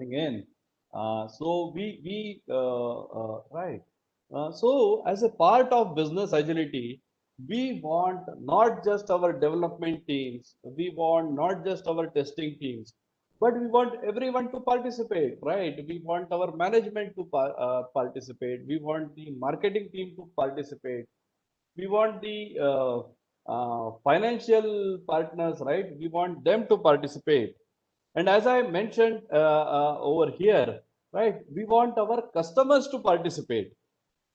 in. Right. So as a part of business agility, we want not just our development teams, we want not just our testing teams, but we want everyone to participate, right? We want our management to participate. We want the marketing team to participate. We want the financial partners, right? We want them to participate. And as I mentioned over here, right, we want our customers to participate.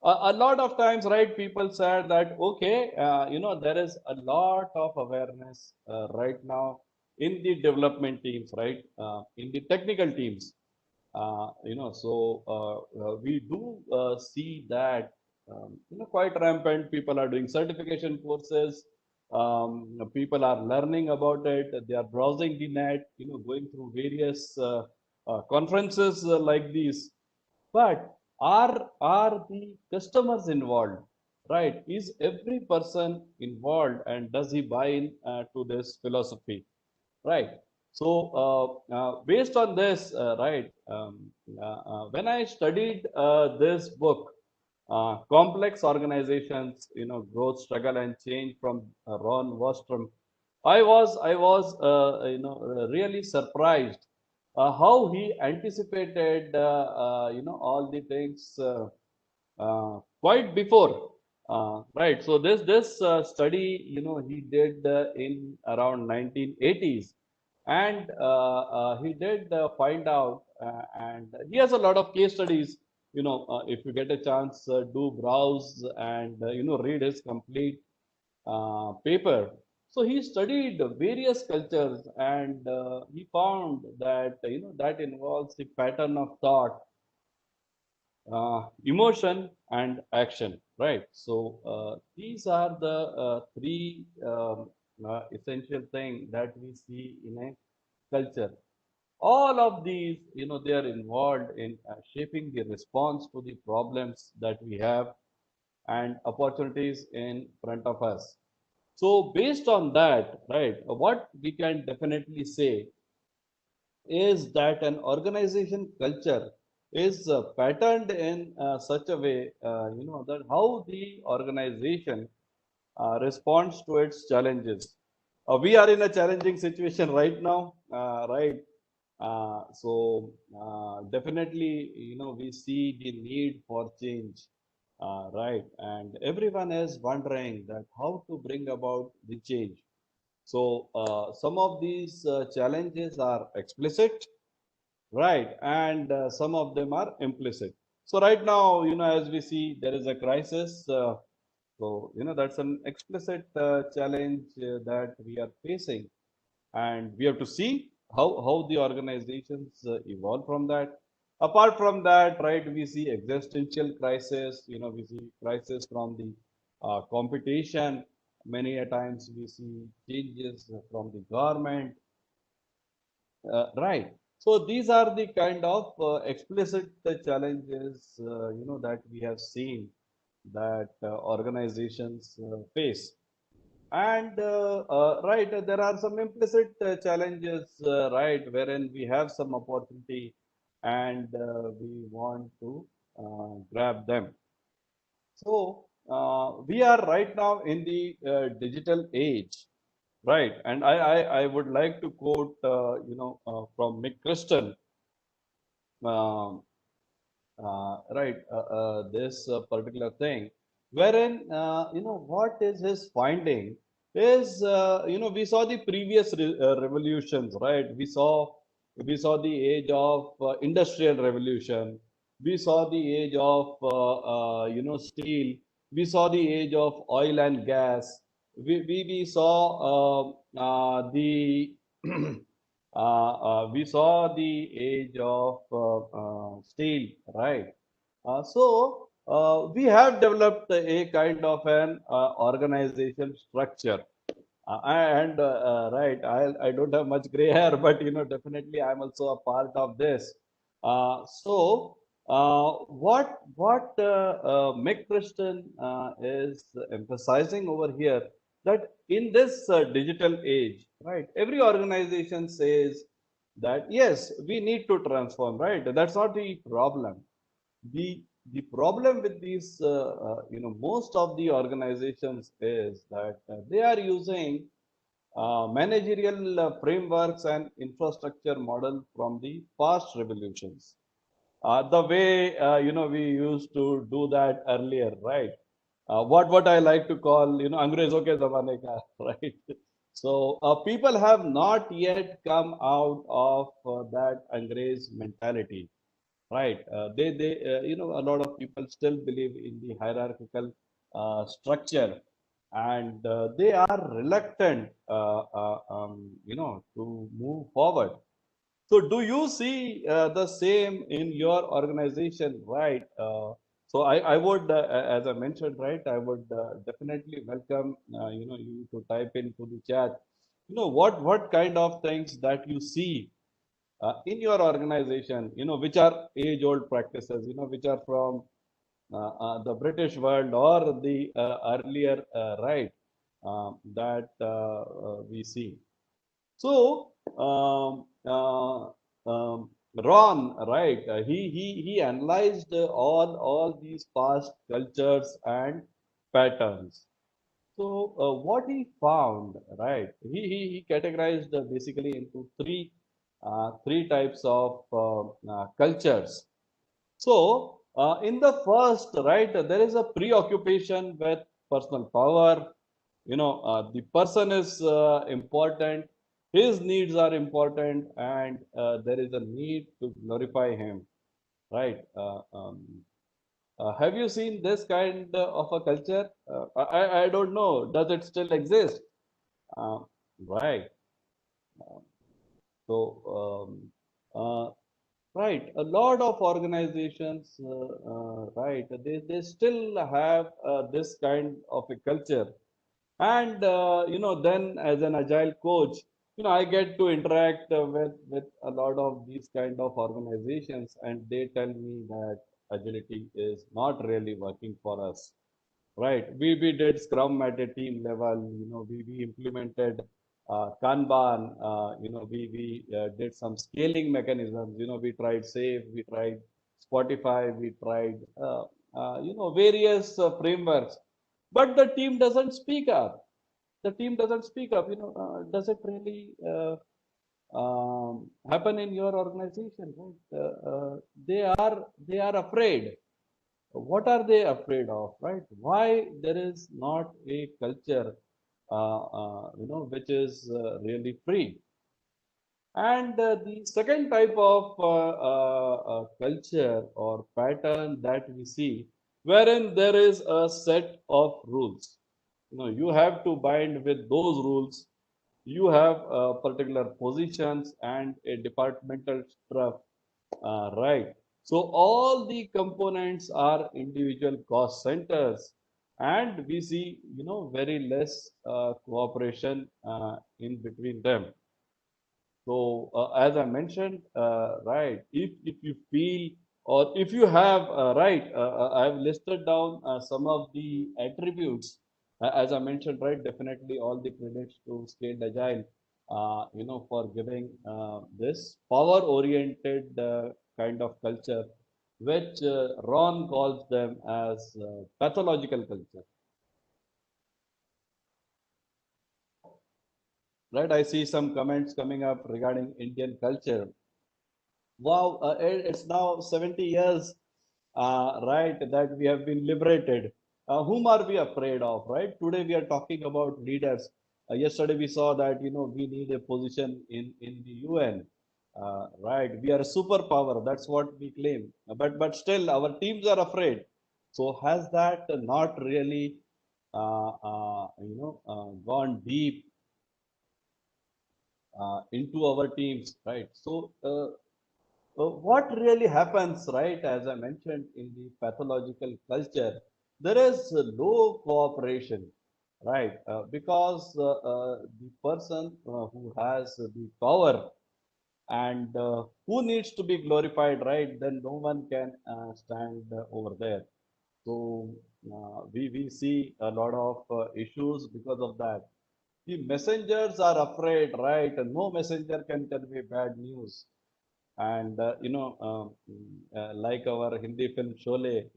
A lot of times, right, people said that, okay, there is a lot of awareness right now in the development teams, right, in the technical teams. We do see that quite rampant. People are doing certification courses. People are learning about it. They are browsing the net. Going through various conferences like these. But are the customers involved? Right? Is every person involved, and does he buy in to this philosophy? Right. So, based on this, when I studied this book, Complex Organizations, Growth, Struggle, and Change from Ron Wostrom, I was really surprised how he anticipated, all the things quite before. Right. So this study, he did in around 1980s, and he did find out, and he has a lot of case studies. If you get a chance, do browse and read his complete paper. So he studied various cultures, and he found that that involves the pattern of thought, emotion and action, right? So these are the three essential things that we see in a culture. All of these, they are involved in shaping the response to the problems that we have and opportunities in front of us. So based on that, right, what we can definitely say is that an organization culture is patterned in such a way, that how the organization responds to its challenges. We are in a challenging situation right now, right? Definitely, we see the need for change, right? And everyone is wondering that how to bring about the change. So some of these challenges are explicit, right? And some of them are implicit. So right now, as we see, there is a crisis. That's an explicit challenge that we are facing, and we have to see how the organizations evolve from that. Apart from that, right, we see existential crisis. We see crisis from the competition. Many a times we see changes from the government. Right. So these are the kind of explicit challenges, that we have seen that organizations face. And right, there are some implicit challenges, right, wherein we have some opportunity and we want to grab them. So we are right now in the digital age, right? And I would like to quote, from Mick Christian, um, right, this particular thing, wherein, what is his finding is, we saw the previous revolutions, right? We saw the age of industrial revolution. We saw the age of, steel. We saw the age of oil and gas. We saw the we saw the age of steel, right? We have developed a kind of an organization structure. And right, I don't have much gray hair, but definitely I'm also a part of this. What Mick Christian is emphasizing over here, that in this digital age, right, every organization says that yes, we need to transform, right? That's not the problem. The problem with these, most of the organizations is that they are using managerial frameworks and infrastructure model from the past revolutions. The way we used to do that earlier, right? What I like to call अंग्रेजों के जमाने का, right? So people have not yet come out of that Angrez mentality, right? They a lot of people still believe in the hierarchical structure, and they are reluctant, to move forward. So, do you see the same in your organization, right? I would, as I mentioned, right, I would definitely welcome, you to type into the chat, what kind of things that you see in your organization, which are age-old practices, which are from the British world or the earlier, right, that we see. So, Ron, right? He analyzed all these past cultures and patterns. So, what he found, right? He categorized basically into three types of cultures. So, in the first, right, there is a preoccupation with personal power. The person is important, his needs are important, and there is a need to glorify him, right? Have you seen this kind of a culture? I don't know. Does it still exist? Uh, right. So, uh, right, a lot of organizations, right, they still have this kind of a culture. And, then as an agile coach, I get to interact with a lot of these kind of organizations, and they tell me that agility is not really working for us. Right. We did Scrum at a team level. We implemented Kanban. We did some scaling mechanisms. We tried Safe, we tried Spotify, we tried various frameworks. But the team doesn't speak up. The team doesn't speak up. Does it really happen in your organization? Right? They are afraid. What are they afraid of, right? Why there is not a culture which is really free? And the second type of culture or pattern that we see, wherein there is a set of rules. You have to bind with those rules. You have particular positions and a departmental structure, right. So all the components are individual cost centers, and we see, very less cooperation in between them. So as I mentioned, right, if you feel or if you have, right, I've listed down some of the attributes. As I mentioned, right, definitely all the credits to Scaled Agile, for giving this power-oriented kind of culture, which Ron calls them as pathological culture. Right, I see some comments coming up regarding Indian culture. Wow, it's now 70 years, right, that we have been liberated. Whom are we afraid of, right? Today we are talking about leaders. Yesterday we saw that, we need a position in the UN, right? We are a superpower. That's what we claim. But still, our teams are afraid. So has that not really, gone deep into our teams, right? So. What really happens, right, as I mentioned in the pathological culture, there is low cooperation, right, because the person who has the power and who needs to be glorified, right, then no one can stand over there. So we see a lot of issues because of that. The messengers are afraid, right? No messenger can convey bad news. And like our Hindi film Sholay,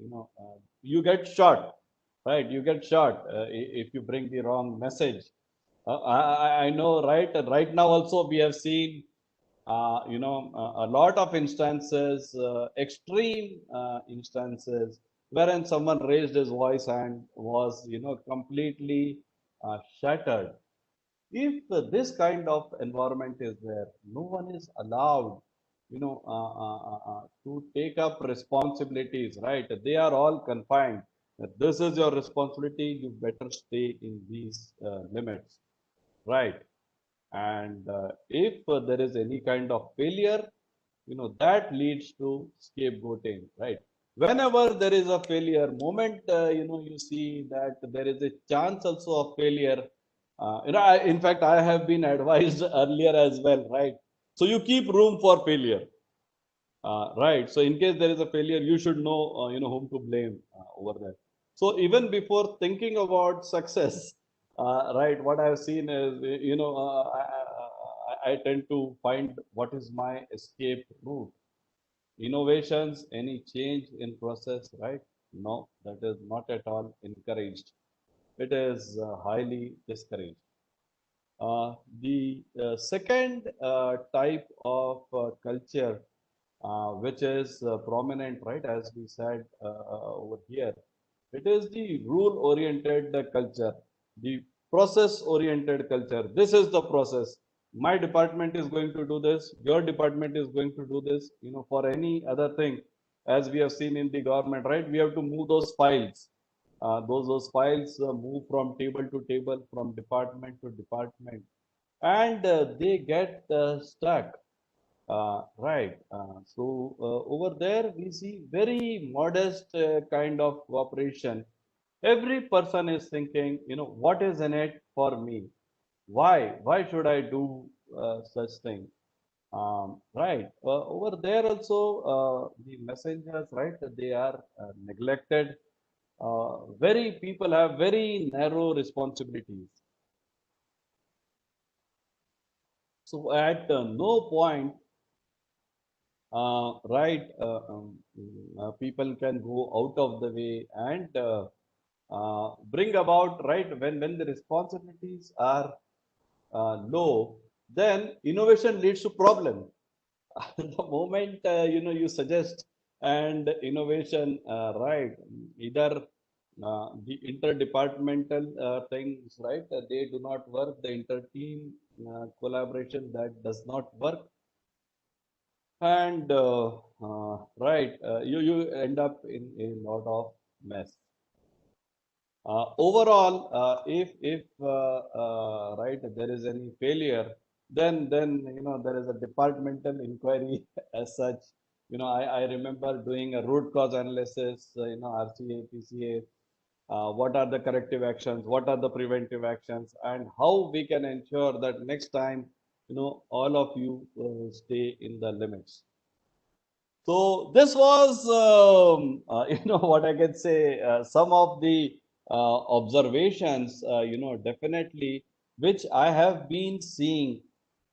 you get shot, right? You get shot if you bring the wrong message. I know, right? Right now also we have seen a lot of instances, extreme instances, wherein someone raised his voice and was completely shattered. If this kind of environment is there, no one is allowed, to take up responsibilities, right? They are all confined. This is your responsibility. You better stay in these limits, right? And if there is any kind of failure, that leads to scapegoating, right? Whenever there is a failure moment, you see that there is a chance also of failure. In fact, I have been advised earlier as well, right? So you keep room for failure, right? So in case there is a failure, you should know, whom to blame over that. So even before thinking about success, right, what I've seen is, I tend to find what is my escape route. Innovations, any change in process, right? No, that is not at all encouraged. It is highly discouraged. The second type of culture, which is prominent, right, as we said over here, it is the rule-oriented culture, the process-oriented culture. This is the process. My department is going to do this. Your department is going to do this. For any other thing, as we have seen in the government, right? We have to move those files. Those files move from table to table, from department to department, and they get stuck. Right. Over there, we see very modest kind of cooperation. Every person is thinking, what is in it for me? Why? Why should I do such thing? Right. Over there also, the messengers, right? They are neglected. Very people have very narrow responsibilities. So at no point, right, people can go out of the way and bring about, right, when the responsibilities are low, then innovation leads to problem. The moment you suggest and innovation, right, either the interdepartmental things, right, they do not work, the inter-team collaboration that does not work, and right, you end up in a lot of mess. Overall, if right, there is any failure, then there is a departmental inquiry as such. I remember doing a root cause analysis, RCA, PCA. What are the corrective actions? What are the preventive actions? And how we can ensure that next time, all of you stay in the limits. So this was, what I can say, some of the observations, definitely, which I have been seeing,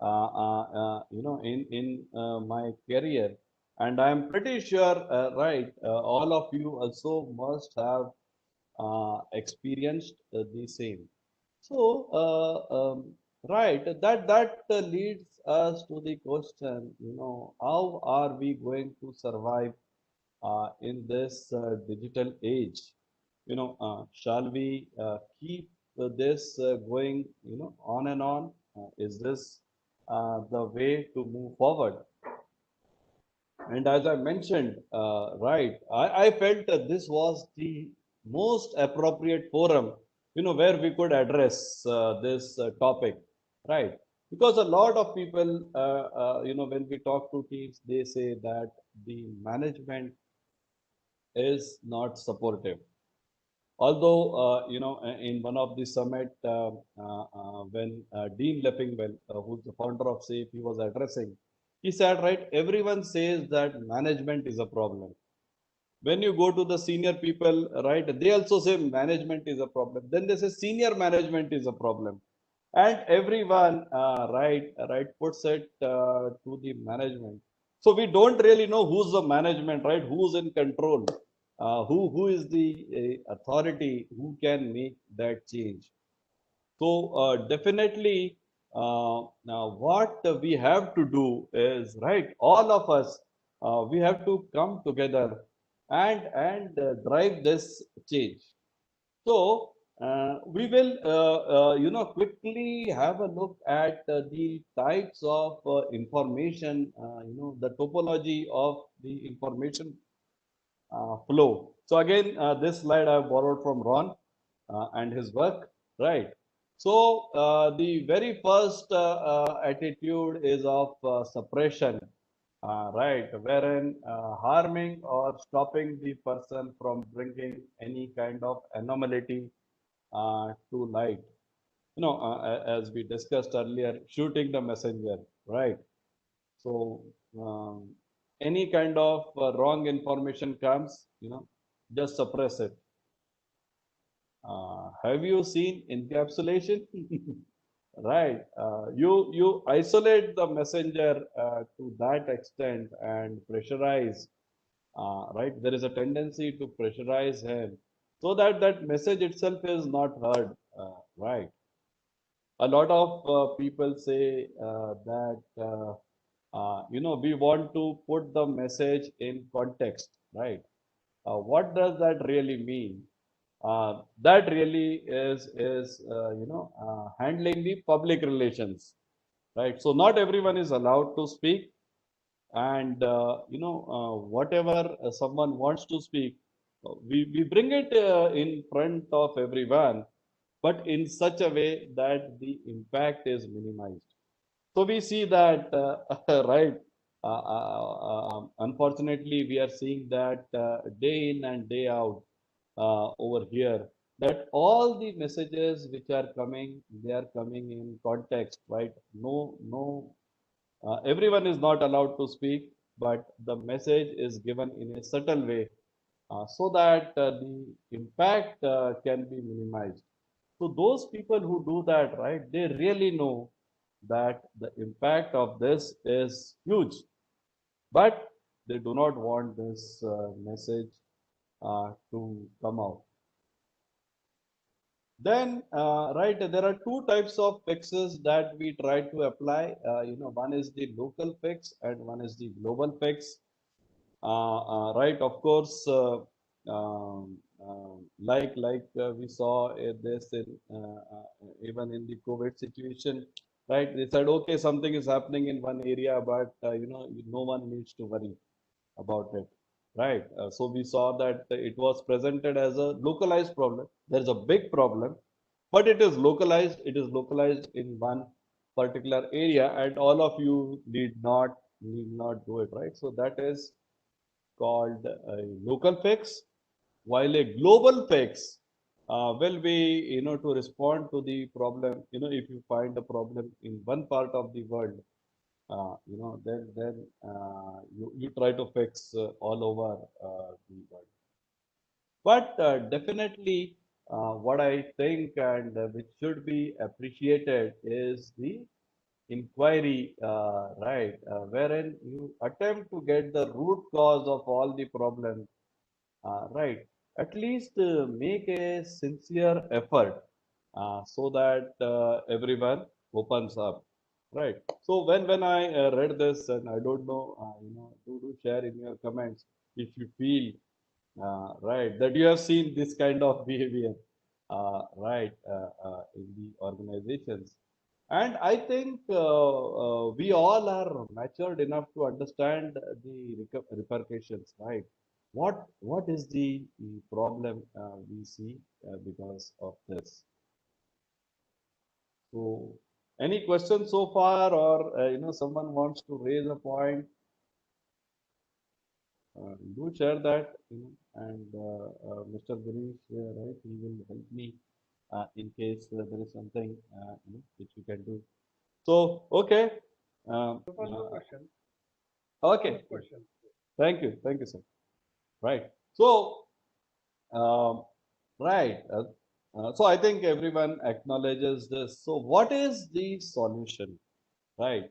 in my career, and I am pretty sure, right, all of you also must have experienced the same. So, right, that leads us to the question, how are we going to survive in this digital age? Shall we keep this going, on and on? Is this the way to move forward? And as I mentioned, right, I felt that this was the most appropriate forum, where we could address this topic, right? Because a lot of people, when we talk to teams, they say that the management is not supportive. Although, in one of the summit, when Dean Leffingwell, who's the founder of SAFE, he was addressing, he said, right, everyone says that management is a problem. When you go to the senior people, right, they also say management is a problem. Then they say senior management is a problem. and everyone right puts it to the management. So we don't really know who's the management, right? Who's in control, who is the authority who can make that change. So definitely, now what we have to do is, right, all of us, we have to come together and drive this change. So we will, quickly have a look at the types of information, the topology of the information flow. So again, this slide I have borrowed from Ron and his work, right? So the very first attitude is of suppression, right, wherein harming or stopping the person from bringing any kind of anomaly to light. As we discussed earlier, shooting the messenger, right? So any kind of wrong information comes, just suppress it. Have you seen encapsulation? Right. You isolate the messenger to that extent and pressurize. Right. There is a tendency to pressurize him so that that message itself is not heard. Right. A lot of people say that we want to put the message in context, right? What does that really mean? That really is handling the public relations, right? So not everyone is allowed to speak, and whatever someone wants to speak, we bring it in front of everyone, but in such a way that the impact is minimized. So we see that, right? Unfortunately, we are seeing that day in and day out over here, that all the messages which are coming, they are coming in context, right? No, no, everyone is not allowed to speak, but the message is given in a subtle way so that the impact can be minimized. So those people who do that, right, they really know that the impact of this is huge, but they do not want this message to come out. Then, right, there are two types of fixes that we try to apply. One is the local fix and one is the global fix. Right, of course, like we saw this in even in the COVID situation, right? They said, okay, something is happening in one area, but no one needs to worry about it, right? So we saw that it was presented as a localized problem. There is a big problem, but it is localized. It is localized in one particular area, and all of you need not do it, right? So that is called a local fix, while a global fix will be, to respond to the problem. If you find a problem in one part of the world, then you try to fix all over the world. But definitely, what I think and which should be appreciated is the inquiry, right, wherein you attempt to get the root cause of all the problems, right. At least make a sincere effort so that everyone opens up, right. So when I read this, and I don't know, do share in your comments if you feel right that you have seen this kind of behavior, right, in the organizations. And I think we all are matured enough to understand the repercussions, right? What is the problem we see because of this? So, any questions so far, or someone wants to raise a point? Do share that, and Mr. Girish, right? He will help me in case there is something which we can do. So, okay. So far, no question. Okay. First question. Thank you, sir. Right. So, um, right. So I think everyone acknowledges this. So what is the solution, right?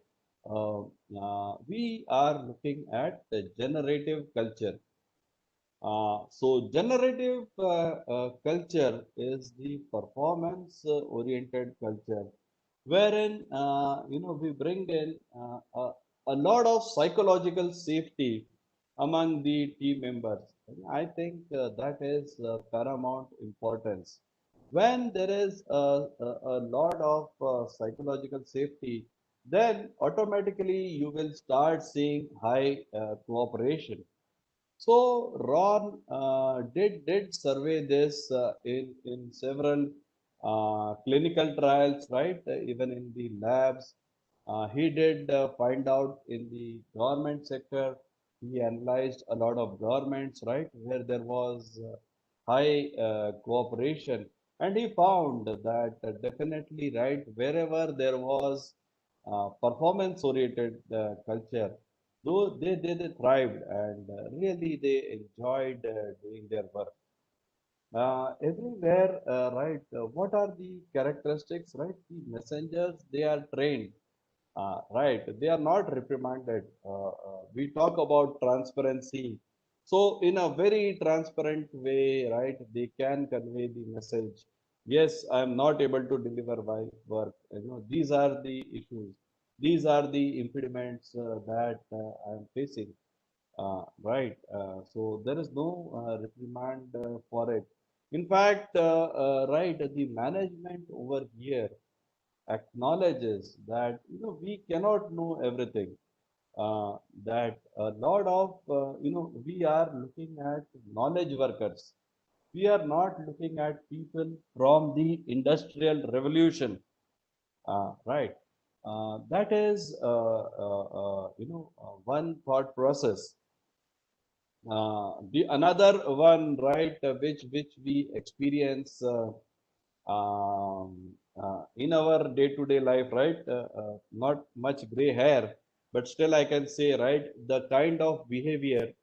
We are looking at the generative culture. So generative culture is the performance oriented culture wherein we bring in a lot of psychological safety among the team members. I think that is paramount importance. When there is a lot of psychological safety, then automatically you will start seeing high cooperation. So Ron did survey this in several clinical trials, right? Even in the labs, he did find out in the government sector. He analyzed a lot of governments, right, where there was high cooperation, and he found that definitely, right, wherever there was performance-oriented culture, though they thrived and really they enjoyed doing their work. Everywhere, right? What are the characteristics, right? The messengers, they are trained, right? They are not reprimanded. We talk about transparency. So, in a very transparent way, right, they can convey the message. Yes, I am not able to deliver my work. These are the issues. These are the impediments that I am facing. Right. So there is no reprimand for it. In fact, right, the management over here acknowledges that we cannot know everything. That a lot of we are looking at knowledge workers. We are not looking at people from the industrial revolution. Right. That is one thought process. The another one, right, which we experience in our day-to-day life, right? Not much gray hair, but still I can say, right, the kind of behavior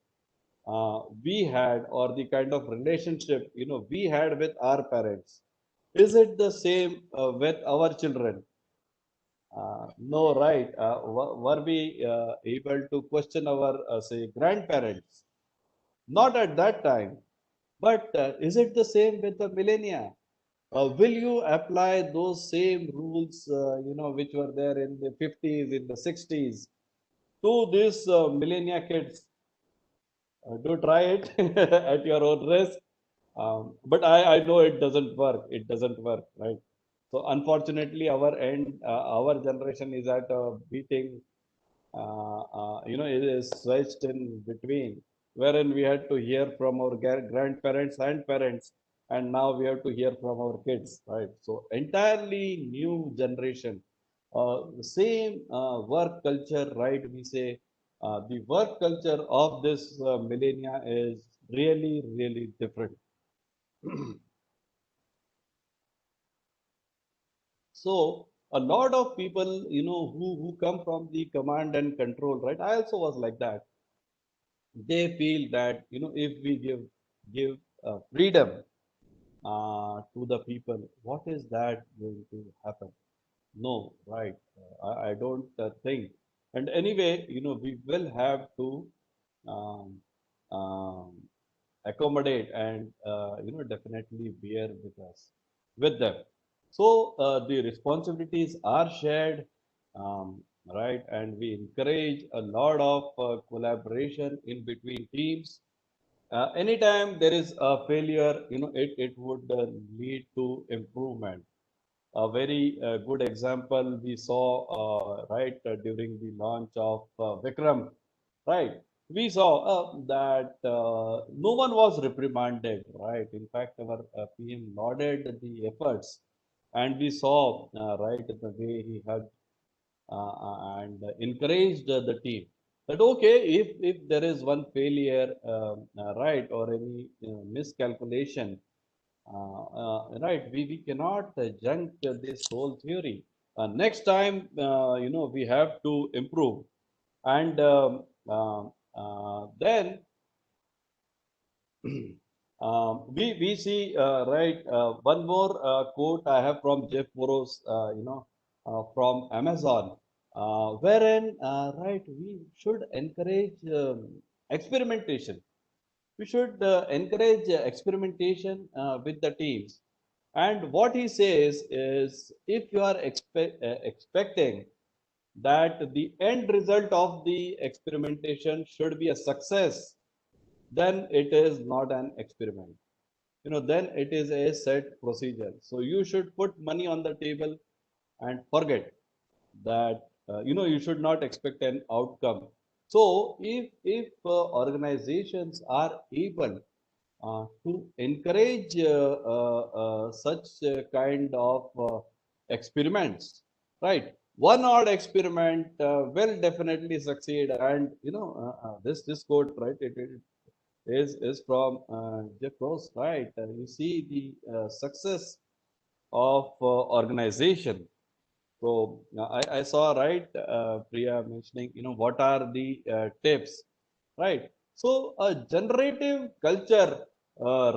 we had or the kind of relationship we had with our parents. Is it the same with our children? No, right. Were we able to question our, say, grandparents? Not at that time. But is it the same with the millennia? Will you apply those same rules, which were there in the 50s, in the 60s, to these millennia kids? Do try it at your own risk. But I know it doesn't work. It doesn't work, right? So unfortunately, our generation is at a beating. It is switched in between, wherein we had to hear from our grandparents and parents, and now we have to hear from our kids, right? So entirely new generation, same work culture, right? We say the work culture of this millennia is really, really different. So a lot of people, who come from the command and control, right? I also was like that. They feel that if we give freedom to the people, what is that going to happen? No, right? I don't think. And anyway, we will have to um, um, accommodate and definitely bear with us with them. So the responsibilities are shared, right? And we encourage a lot of collaboration in between teams. Anytime there is a failure, it would lead to improvement. A very good example we saw, right, during the launch of Vikram, right? We saw that no one was reprimanded, right? In fact, our PM lauded the efforts, and we saw, right, the way he had and encouraged the team that okay, if there is one failure, right, or any miscalculation, right, we cannot junk this whole theory. Next time, we have to improve, and then we see right one more quote I have from Jeff Bezos, from Amazon, wherein right we should encourage experimentation. We should encourage experimentation with the teams. And what he says is, if you are expecting that the end result of the experimentation should be a success, then it is not an experiment. Then it is a set procedure. So you should put money on the table and forget that. You should not expect an outcome. So if organizations are able to encourage such kind of experiments, right? One odd experiment will definitely succeed. And this quote, right? It is from Jeff Ross, right? You see the success of organization. So I saw, right, Priya mentioning, what are the tips, right? So a generative culture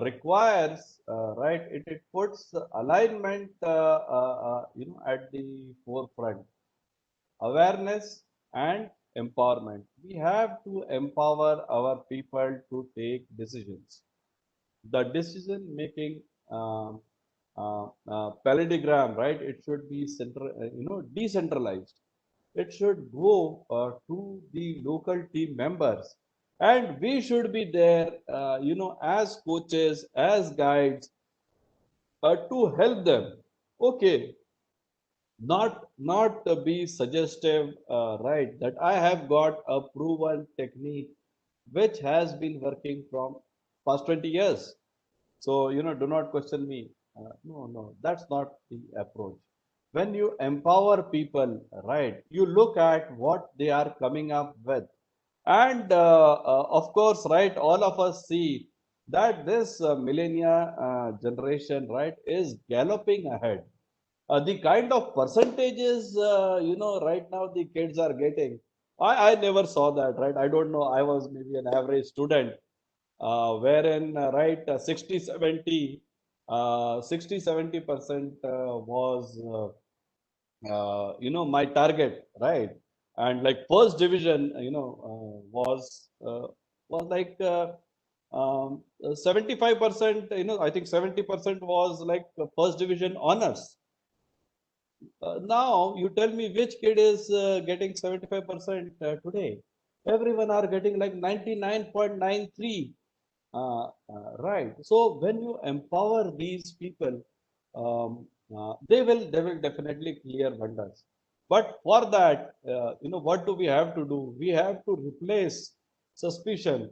requires, right, it puts alignment, at the forefront, awareness and empowerment. We have to empower our people to take decisions. The decision making paradigm, right? It should be decentralized. It should go to the local team members, and we should be there, as coaches, as guides, to help them. Okay, not be suggestive, right? That I have got a proven technique which has been working from past 20 years. So, do not question me. No, no, that's not the approach. When you empower people, right, you look at what they are coming up with. And of course, right, all of us see that this millennia generation, right, is galloping ahead. The kind of percentages, right now the kids are getting, I never saw that, right? I don't know. I was maybe an average student, wherein, right, 60-70% was, my target, right? And like first division, was like 75%, I think 70% was like first division honors. Now you tell me which kid is getting 75% today. Everyone are getting like 99.93. Right. So when you empower these people, they will definitely clear wonders. But for that, what do we have to do? We have to replace suspicion,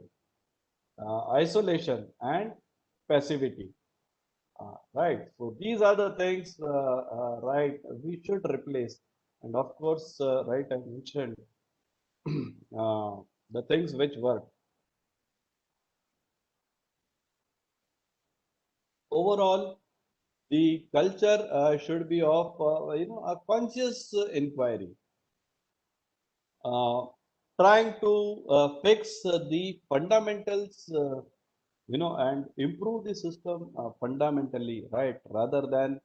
isolation, and passivity. Right. So these are the things, right, we should replace. And of course, right, I mentioned uh, the things which work. Overall, the culture should be of, a conscious inquiry, uh, trying to fix the fundamentals, and improve the system fundamentally, right, rather than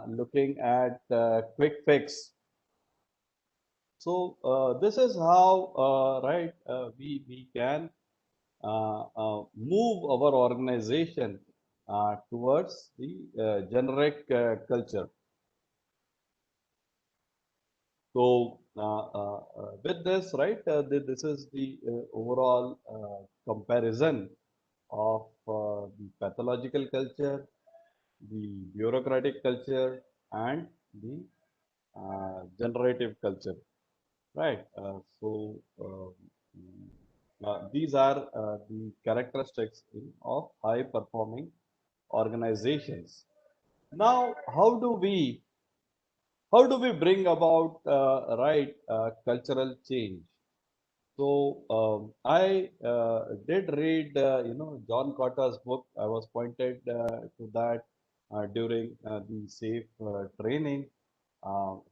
looking at quick fix. So this is how, right, we can move our organization towards the generic culture. So with this, right, this is the overall comparison of the pathological culture, the bureaucratic culture, and the generative culture. Right. These are the characteristics of high performing organizations. Now, how do we bring about, right, cultural change? So I did read, John Cotta's book. I was pointed to that during the safe training.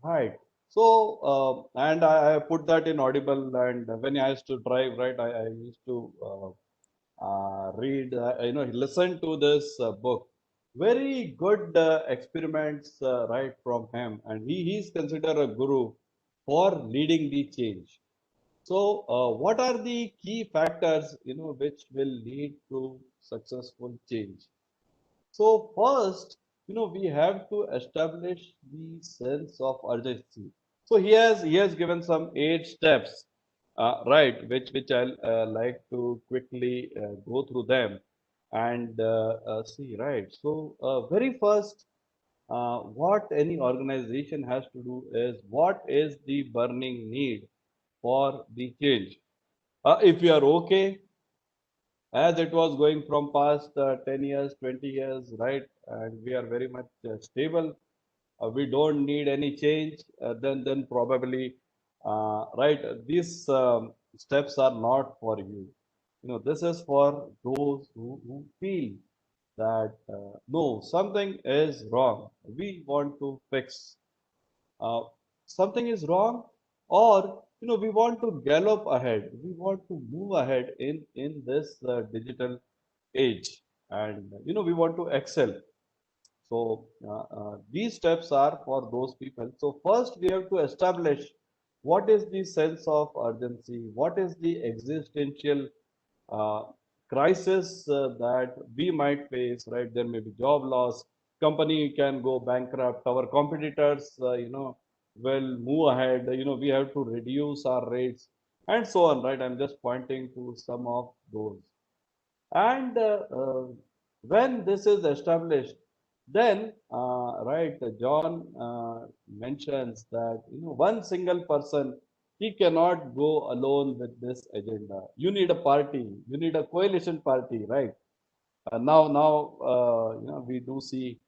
Right. So and I put that in Audible, and when I used to drive, right, I used to read, listen to this book. Very good experiments, right, from him, and he is considered a guru for leading the change. So, what are the key factors, which will lead to successful change? So, first, we have to establish the sense of urgency. So he has given some 8 steps, right, which I'll like to quickly go through them and see, right. So, very first, what any organization has to do is what is the burning need for the change. If you are okay, as it was going from past 10 years, 20 years, right, and we are very much stable, we don't need any change, then probably, right, these steps are not for you. This is for those who feel that no, something is wrong. We want to fix uh, something is wrong, or we want to gallop ahead. We want to move ahead in this digital age, and we want to excel. So these steps are for those people. So first we have to establish what is the sense of urgency, what is the existential uh, crisis that we might face, right? There may be job loss, company can go bankrupt, our competitors, will move ahead, we have to reduce our rates and so on, right? I'm just pointing to some of those. And when this is established, then, right, John mentions that one single person, he cannot go alone with this agenda. You need a party, you need a coalition party, right? Now, we do see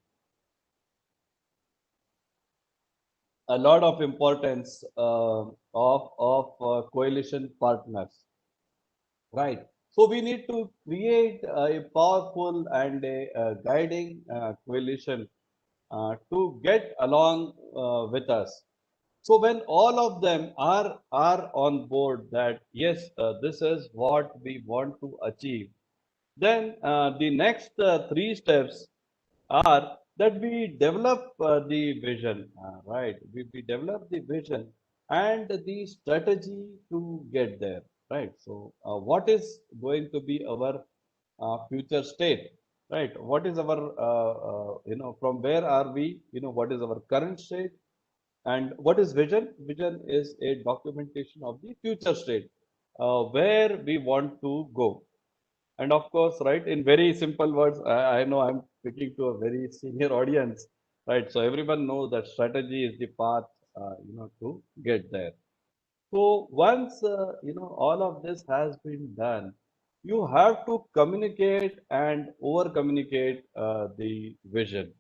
a lot of importance of coalition partners. Right. So we need to create a powerful and a guiding coalition to get along with us. So when all of them are on board that yes, this is what we want to achieve, then the next 3 steps are that we develop the vision, right? We develop the vision and the strategy to get there, right? So, what is going to be our future state, right? What is our, from where are we? What is our current state? And what is vision? Vision is a documentation of the future state, where we want to go. And of course, right, in very simple words, I know I'm speaking to a very senior audience, right? So everyone knows that strategy is the path, to get there. So once, all of this has been done, you have to communicate and over communicate the vision.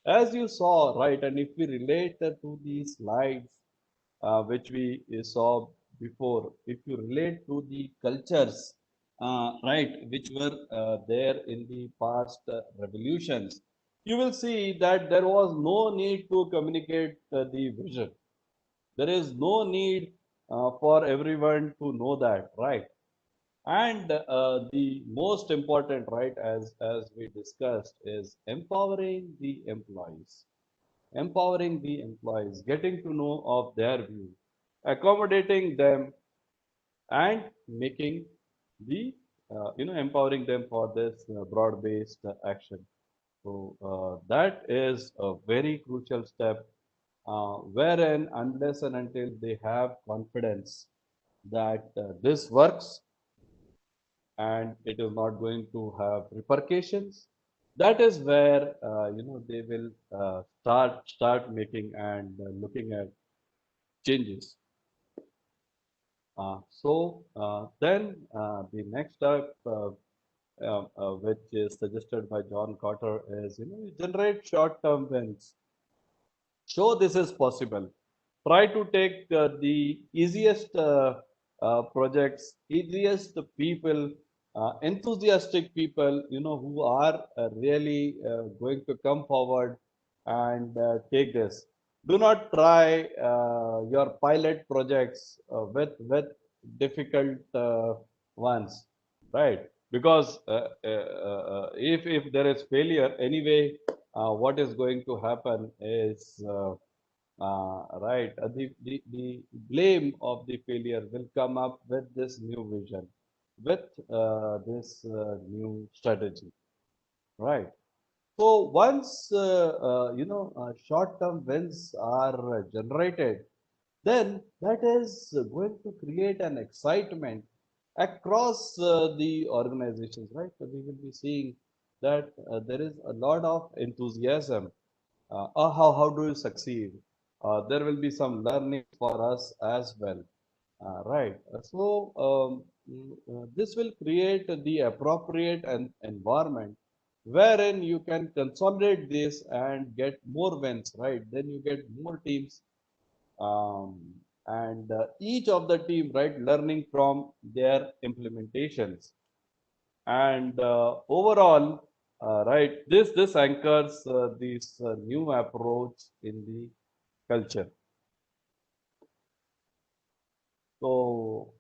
As you saw, right, and if we relate to the slides which we saw before, if you relate to the cultures, right, which were there in the past revolutions, you will see that there was no need to communicate the vision. There is no need for everyone to know that, right? And the most important, right, as we discussed, is empowering the employees, getting to know of their view, accommodating them, and making the empowering them for this broad-based action. So that is a very crucial step, wherein unless and until they have confidence that this works and it is not going to have repercussions, that is where they will start making and looking at changes. Then the next step, which is suggested by John Carter, is you generate short-term wins. Show this is possible. Try to take the easiest projects, easiest people, enthusiastic people, who are really going to come forward and take this. Do not try your pilot projects with difficult ones, right? because if there is failure anyway, what is going to happen is right, the blame of the failure will come up with this new vision, with this new strategy, right? So once short-term wins are generated, then that is going to create an excitement across the organizations, right? So we will be seeing that there is a lot of enthusiasm. How do you succeed? There will be some learning for us as well, right? This will create the appropriate environment wherein you can consolidate this and get more wins, right? Then you get more teams, um, and each of the team, right, learning from their implementations, and overall, right, this anchors this new approach in the culture. So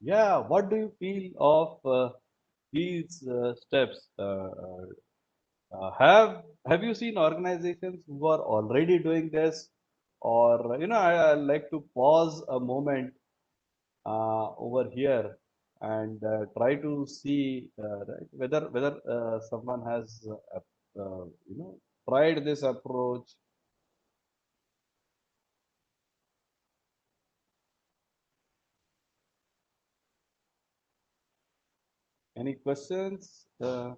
yeah, what do you feel of these steps? Have you seen organizations who are already doing this, or I like to pause a moment over here and try to see right, whether someone has tried this approach. Any questions on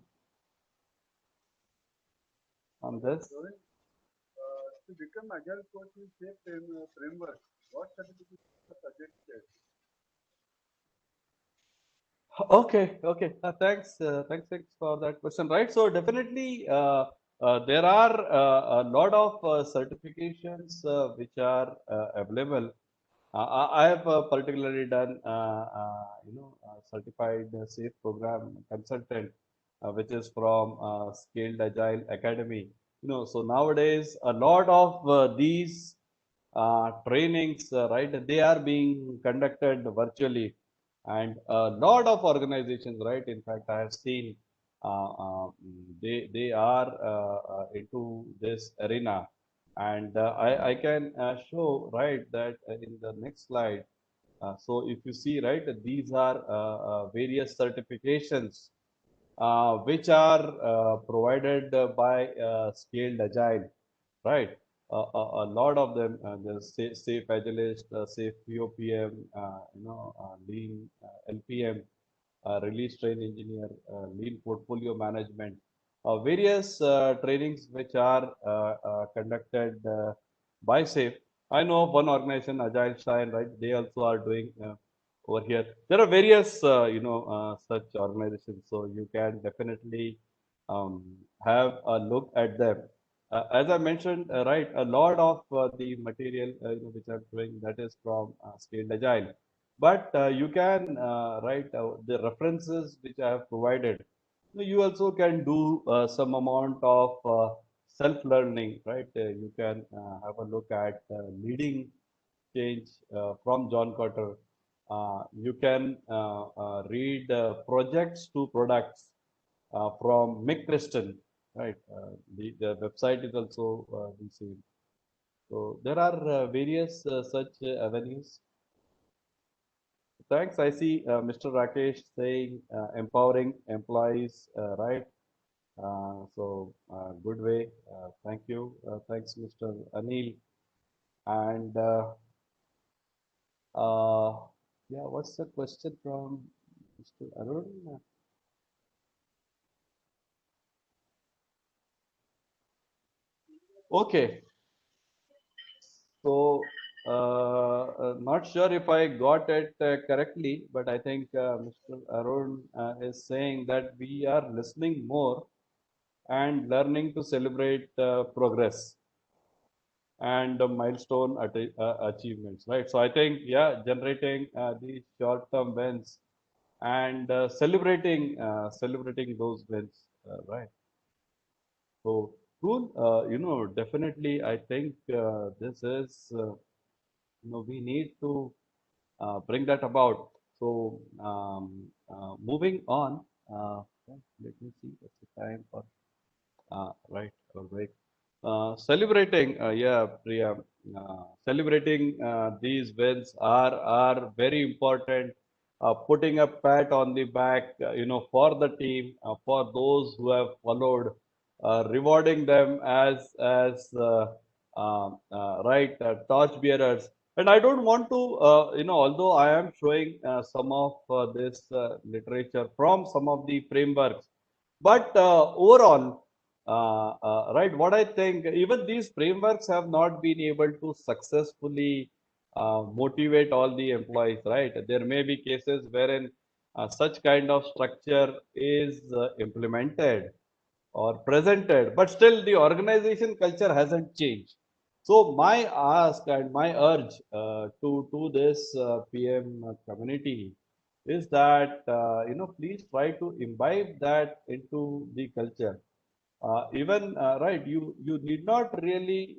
this? Rohit, to become agile coach in safe framework, what certifications are suggested? Okay. Thanks for that question. Right. So definitely, there are a lot of certifications which are available. I have particularly done, certified safe program consultant, which is from Scaled Agile Academy. So nowadays a lot of these trainings, right, they are being conducted virtually, and a lot of organizations, right. In fact, I have seen they are into this arena, and I can show, right, that in the next slide. So if you see, right, these are various certifications which are provided by Scaled Agile, right? A lot of them, the Safe Agilist, Safe POPM, Lean LPM, Release Train Engineer, Lean Portfolio Management, various trainings which are conducted by Safe. I know of one organization, Agile Shine, right? They also are doing over here. There are various, such organizations, so you can definitely um, have a look at them. As I mentioned, right, a lot of the material which I'm doing, that is from Scaled Agile. But you can write the references which I have provided. You also can do some amount of self-learning, right? You can have a look at leading change from John Carter. You can read projects to products from Mick Preston, right? The website is also the same. So there are various such avenues. Thanks. I see Mr. Rakesh saying empowering employees, right? Good way. Thank you. Thanks, Mr. Anil. And uh, yeah, what's the question from Mr. Arun? Okay. So, not sure if I got it correctly, but I think Mr. Arun is saying that we are listening more and learning to celebrate progress and milestone achievements, right? So I think, yeah, generating these short-term wins and celebrating those wins, right? So cool. Definitely, I think this is we need to bring that about. So moving on, Let me see. What's the time for? Right. All right. Celebrating, yeah, Priya. Celebrating these wins are very important. Putting a pat on the back, for the team, for those who have followed, rewarding them as right torch bearers. And I don't want to, although I am showing some of this literature from some of the frameworks, but overall, right, what I think, even these frameworks have not been able to successfully motivate all the employees, right? There may be cases wherein such kind of structure is implemented or presented, but still the organization culture hasn't changed. So my ask and my urge to this PM community is that please try to imbibe that into the culture. Even right, you need not really.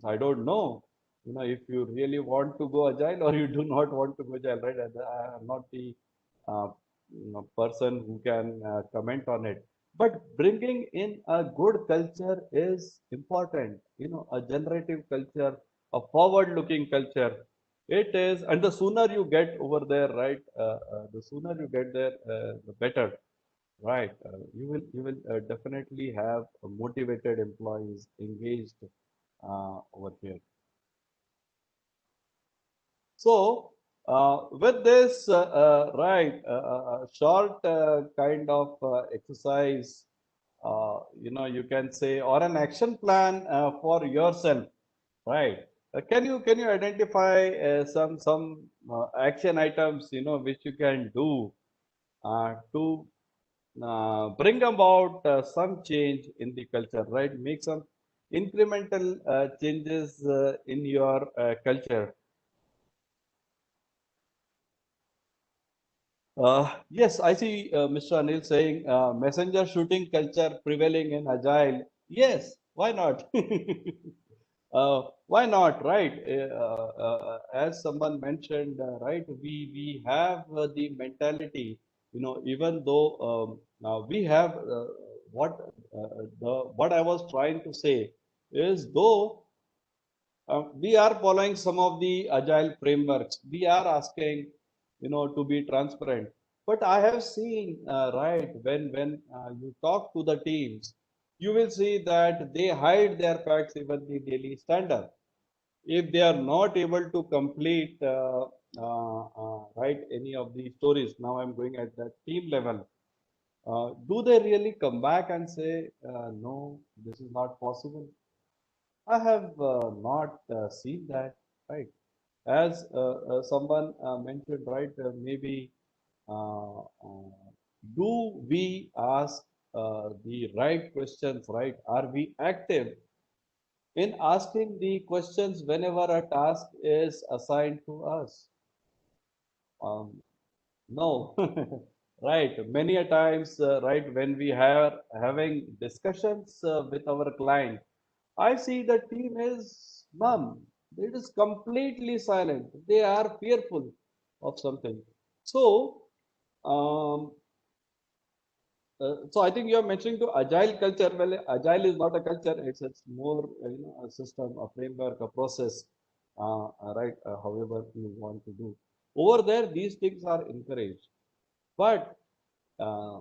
I don't know. If you really want to go agile or you do not want to go agile, right? I am not the uh, person who can comment on it. But bringing in a good culture is important. A generative culture, a forward-looking culture. It is, and the sooner you get over there, right? The sooner you get there, the better. Right. You will definitely have motivated employees engaged over here. So with this right short kind of exercise, you can say, or an action plan for yourself, right? Can you identify some action items which you can do to bring about some change in the culture, right? Make some incremental changes in your culture. Yes, I see Mr. Anil saying messenger shooting culture prevailing in agile. Yes, why not? Why not, right? As someone mentioned, right, we have the mentality, even though we have what I was trying to say is, though we are following some of the agile frameworks. We are asking, to be transparent. But I have seen, right, when you talk to the teams, you will see that they hide their facts even the daily standard. If they are not able to complete, right, any of the stories, now I'm going at the team level. Do they really come back and say, no, this is not possible? I have not seen that, right? As someone mentioned, right, maybe do we ask the right questions, right? Are we active in asking the questions whenever a task is assigned to us? Um, no, right. Many a times, right, when we are having discussions with our client, I see the team is mum. It is completely silent. They are fearful of something. So, um, so I think you are mentioning to agile culture. Well, agile is not a culture. It's more a system, a framework, a process. Right. However you want to do over there, these things are encouraged. But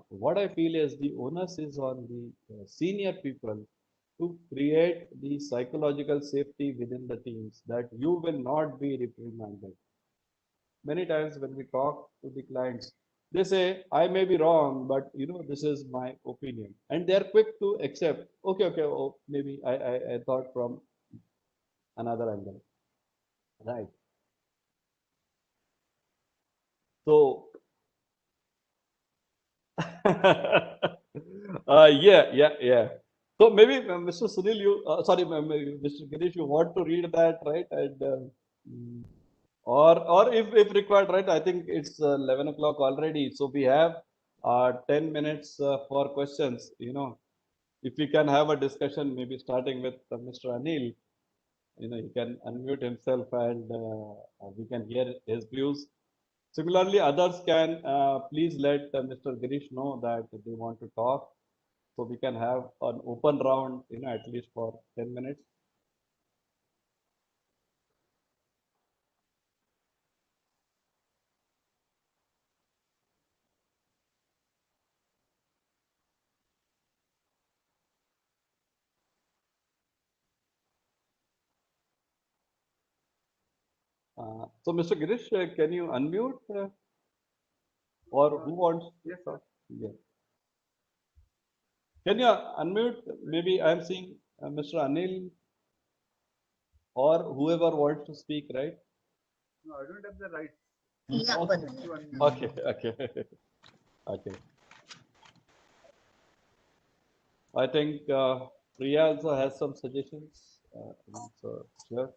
what I feel is the onus is on the senior people to create the psychological safety within the teams that you will not be reprimanded. Many times when we talk to the clients, they say, I may be wrong, but this is my opinion. And they're quick to accept, okay, okay, oh, maybe I thought from another angle. Right. So yeah. So maybe Mr. Sunil, sorry, Mr. Girish, you want to read that, right? And mm, or if required, right? I think it's 11 o'clock already, so we have 10 minutes for questions. If we can have a discussion, maybe starting with Mr. Anil, he can unmute himself and we can hear his views. Similarly, others can please let Mr. Girish know that they want to talk, so we can have an open round, at least for 10 minutes. So, Mr. Girish, can you unmute, or who wants to Yes, talk? Yeah. Can you unmute? Maybe I'm seeing Mr. Anil or whoever wants to speak, right? no, I don't have the right Okay, to unmute. okay. Okay. I think Priya also has some suggestions. So, sure.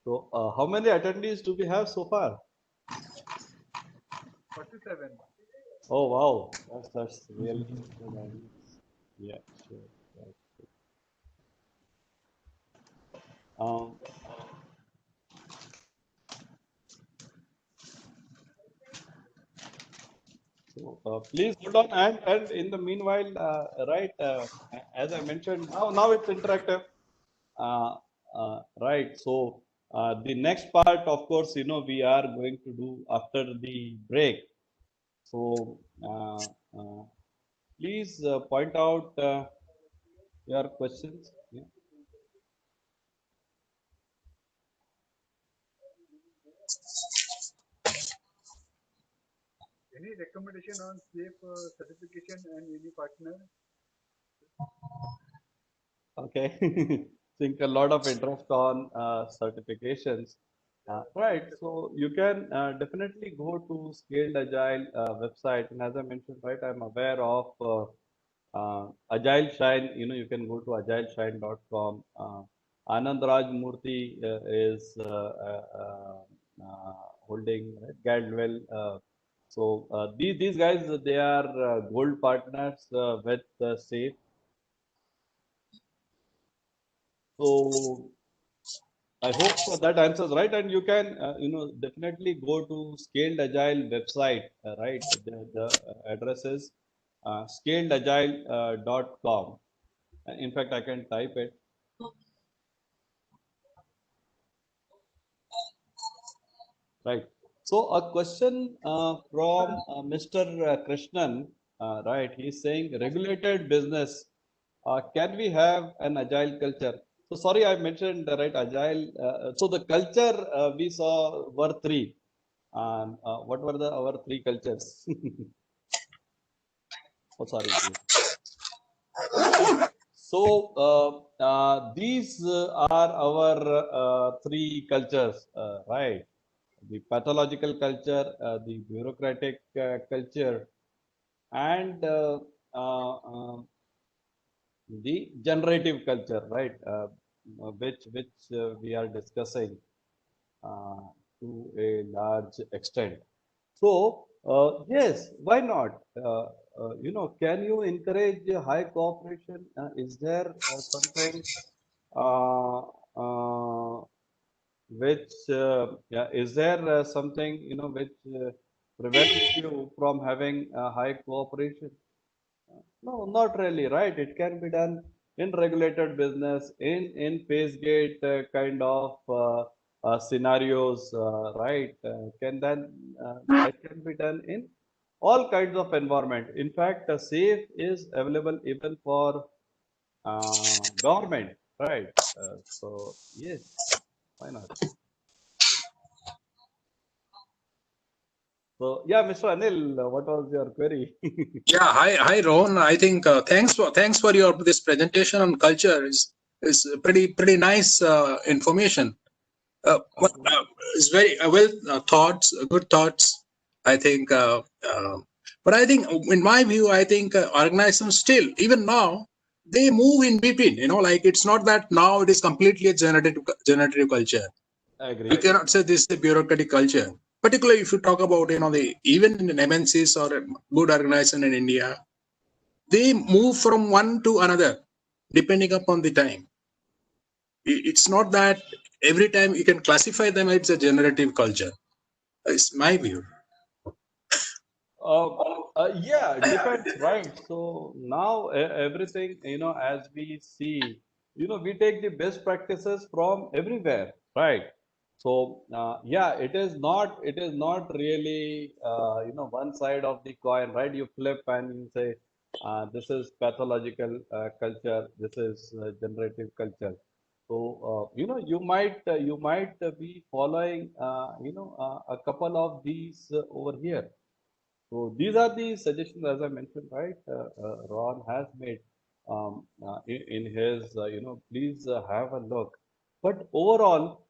So, how many attendees do we have so far? 47. Oh, wow. That's really good. Yeah, sure. Right. Um, so, please hold on. And in the meanwhile, right, as I mentioned, now it's interactive. Uh, right. So, the next part, of course, we are going to do after the break. So, please point out your questions. Yeah. Any recommendation on safe certification and any partner? Okay. Think a lot of interest on certifications. Right. So you can definitely go to Scaled Agile website, and as I mentioned, right, I'm aware of Agile Shine. You can go to agileshine.com. Anand Raj Murthy is holding, right, Galdwell. So these guys, they are gold partners with SAFe. So I hope that answers, right. And you can, definitely go to Scaled Agile website, right? The address is scaledagile.com. In fact, I can type it. Right. So a question from Mr. Krishnan, right? He's saying regulated business. Can we have an agile culture? So sorry, I mentioned right agile. So the culture we saw were three. And what were our three cultures? Oh, sorry. So these are our three cultures, right? The pathological culture, the bureaucratic culture, and the generative culture, right? Which we are discussing uh, to a large extent. So yes, why not? Can you encourage high cooperation? Is there something uh, uh, which yeah, is there something which prevents you from having high cooperation? No, not really, right? It can be done in regulated business, in phase gate kind of scenarios, right? That can be done in all kinds of environment. In fact, SAFe is available even for government, right? So yes, why not? So yeah, Mr. Anil, what was your query? Yeah, hi, Rohan. I think thanks for your this presentation on culture is pretty nice information. It's very well thoughts, good thoughts. I think, but I think in my view, I think organizations still even now they move in between. Like it's not that now it is completely a generative culture. Agree. You cannot say this is a bureaucratic culture. Particularly if you talk about, the even in MNCs or a good organization in India, they move from one to another depending upon the time. It's not that every time you can classify them as a generative culture. It's my view. Uh, yeah, depends, right? So now everything, as we see, we take the best practices from everywhere, right? So yeah, it is not really, one side of the coin, right? You flip and you say, this is pathological culture, this is generative culture. So you might be following, a couple of these over here. So these are the suggestions, as I mentioned, right? Ron has made in his, please have a look. But overall,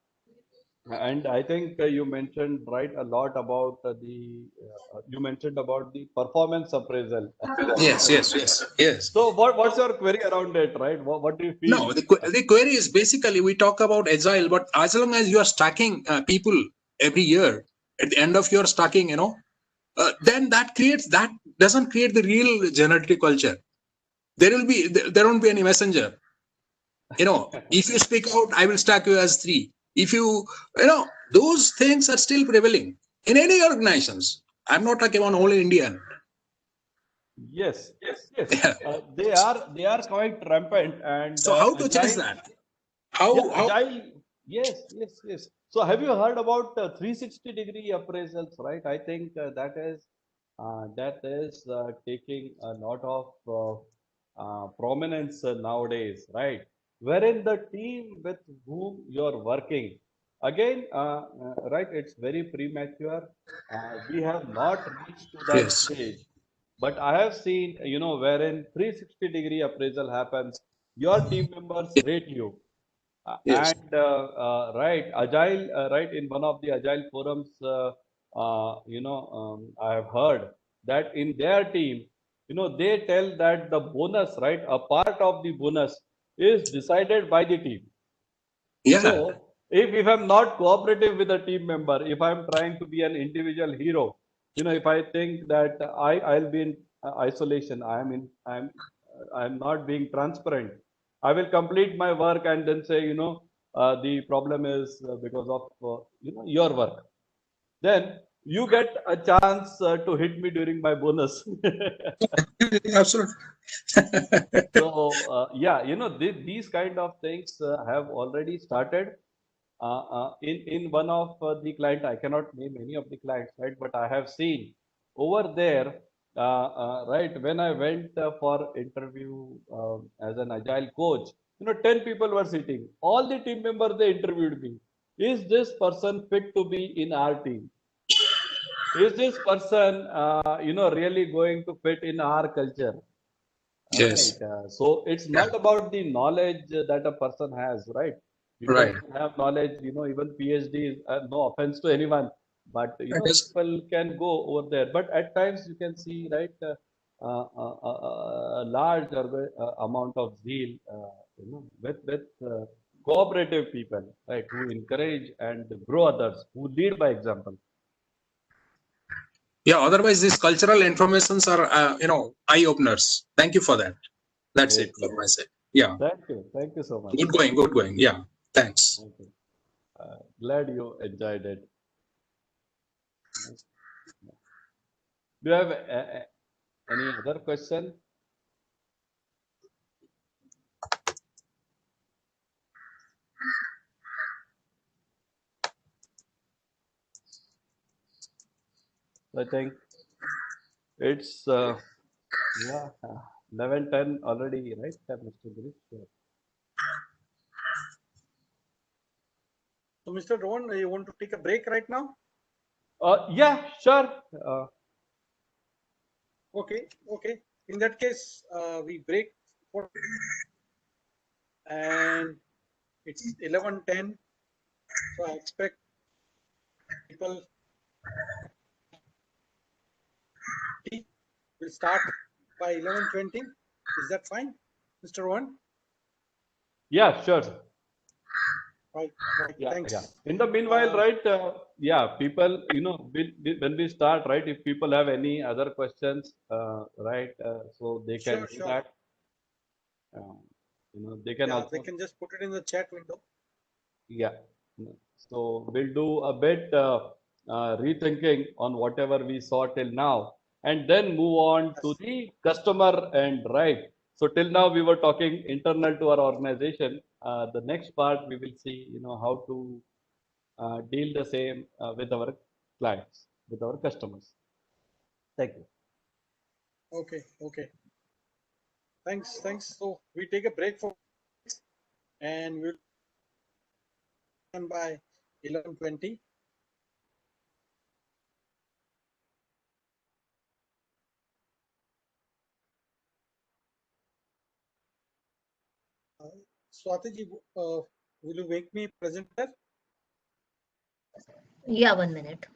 and I think you mentioned right a lot about you mentioned about the performance appraisal. Yes, yes, yes, yes. So what's your query around it, right? What do you No, feel? the query is basically we talk about agile, but as long as you are stacking people every year at the end of your stacking, then that doesn't create the real generative culture. There won't be any messenger. If you speak out, I will stack you as three. If those things are still prevailing in any organizations. I'm not talking about only Indian. Yes, yes. They are quite rampant and So how to change agile. that? Yeah, How agile. Yes, yes, yes. So have you heard about 360-degree appraisals, right? I think that is taking a lot of prominence nowadays, right? Wherein the team with whom you're working, again, right, it's very premature. We have not reached to that yes, stage. But I have seen, wherein 360-degree appraisal happens, your team members rate you. yes, And right, agile, right, in one of the agile forums, I have heard that in their team, they tell that the bonus, right, a part of the bonus is decided by the team. So yeah, if I'm not cooperative with a team member, if I'm trying to be an individual hero, if I think that I'll be in isolation, I'm not being transparent, I will complete my work and then say, the problem is because of your work. Then you get a chance to hit me during my bonus. absolutely. So yeah, these kind of things have already started in one of the client. I cannot name any of the clients, right? But I have seen over there, right, when I went for interview as an agile coach, 10 people were sitting. All the team members, they interviewed me. Is this person fit to be in our team? Is this person, really going to fit in our culture? All right. Yes, So it's yeah, not about the knowledge that a person has, right? People right. can have knowledge, even PhD, no offense to anyone, but It is. people can go over there. But at times you can see, right, a large amount of zeal, with cooperative people, right, who encourage and grow others, who lead by example. Yeah, otherwise these cultural informations are eye openers. Thank you for that. That's it Great, from great. my side. Yeah, Thank you so much. good going. Yeah, thanks. Thank you. Glad you enjoyed it. Do you have any other question? I think it's yeah, 11:10 already, right, Mr. Girish? Yeah. So, Mr. Rohan, you want to take a break right now? Yeah, sure. Uh, Okay, okay. In that case, we break for and it's 11:10. So I expect people will start by 11:20. Is that fine, Mr. Rohan? yeah, sure. Right. Yeah, Thanks. yeah. In the meanwhile, Uh, right? Yeah, people, when we start, right? If people have any other questions, right? So they can sure, do sure. that. Um, they can Yeah, they also, can just put it in the chat window. yeah. So we'll do a bit rethinking on whatever we saw till now, and then move on to Yes. the customer end, right? So till now we were talking internal to our organization. The next part we will see, how to deal the same with our clients, with our customers. Thank you. Okay. Okay. Thanks. Thanks. So we take a break for and we'll done by 11:20. Swati ji, will you make me presenter? Yeah, 1 minute.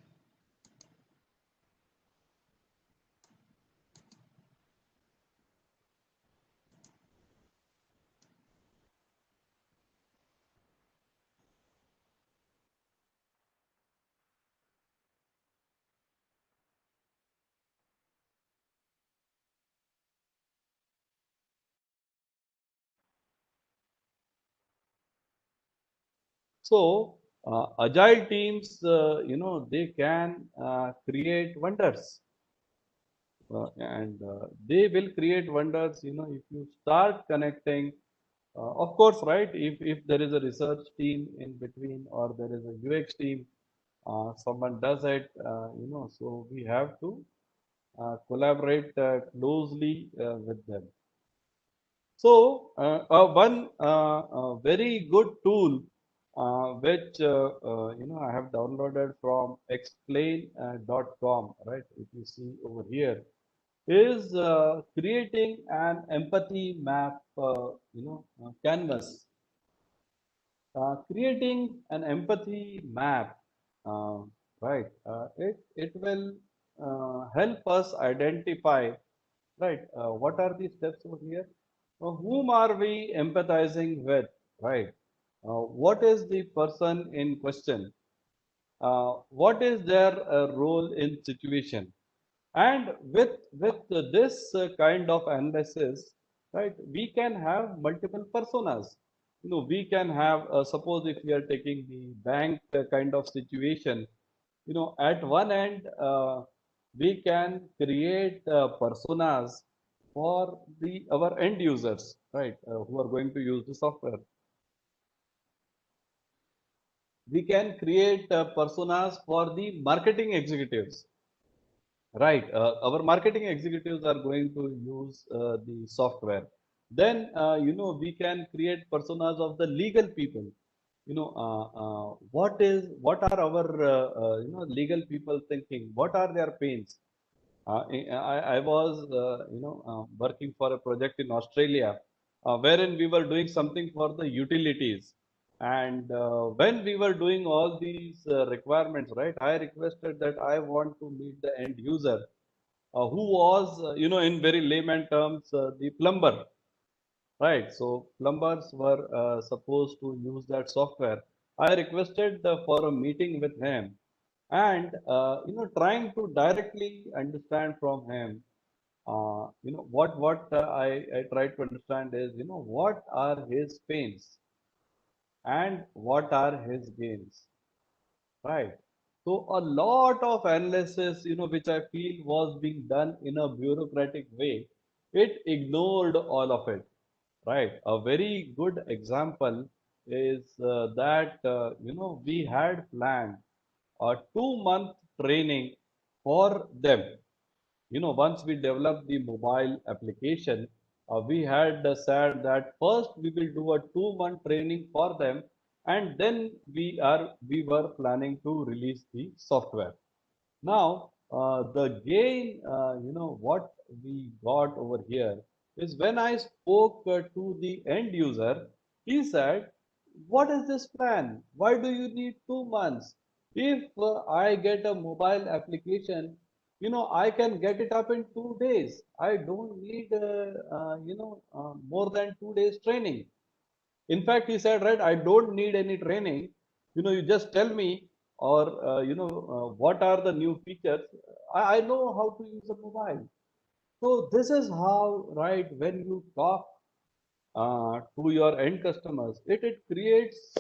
So agile teams, they can create wonders, and they will create wonders. If you start connecting, of course, right? If there is a research team in between, or there is a UX team, someone does it. So we have to collaborate closely with them. So, one very good tool which I have downloaded from explain.com, right? If you see over here, is creating an empathy map, canvas. Creating an empathy map, uh, right? It will help us identify, right? What are the steps over here? Whom are we empathizing with, right? What is the person in question? What is their role in situation? And with this kind of analysis, right, we can have multiple personas. We can have, suppose if we are taking the bank kind of situation, at one end, we can create personas for the our end users, right, who are going to use the software. We can create personas for the marketing executives. Right. Our marketing executives are going to use the software. Then, we can create personas of the legal people. What are our, legal people thinking? What are their pains? I was, working for a project in Australia, wherein we were doing something for the utilities. And when we were doing all these requirements, right, I requested that I want to meet the end user, who was, in very layman terms, the plumber, right? So plumbers were supposed to use that software. I requested for a meeting with him, and trying to directly understand from him, what I tried to understand is, what are his pains and what are his gains, right? So a lot of analysis, which I feel was being done in a bureaucratic way, it ignored all of it, right? A very good example is that, we had planned a 2 month training for them. Once we developed the mobile application, we had said that first we will do a 2 month training for them, and then we were planning to release the software. Now, the gain, what we got over here is when I spoke to the end user, he said, "What is this plan? Why do you need 2 months? If I get a mobile application, I can get it up in 2 days. I don't need, more than 2 days training." In fact, he said, right, I don't need any training. You just tell me, or what are the new features. I know how to use a mobile. So this is how, right, when you talk to your end customers, it creates,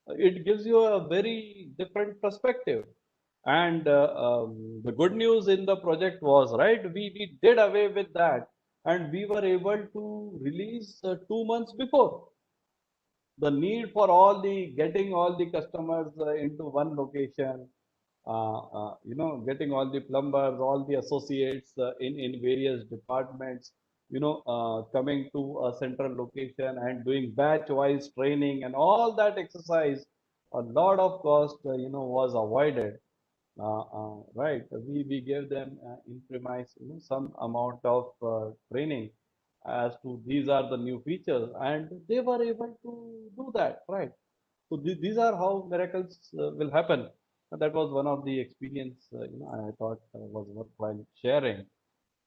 it gives you a very different perspective. And the good news in the project was, right, we did away with that, and we were able to release 2 months before. The need for all the getting all the customers into one location, getting all the plumbers, all the associates in various departments, coming to a central location and doing batch wise training and all that exercise, a lot of cost was avoided. Right, we gave them in premise some amount of training as to these are the new features, and they were able to do that, right? So these are how miracles will happen. And that was one of the experience I thought was worthwhile sharing,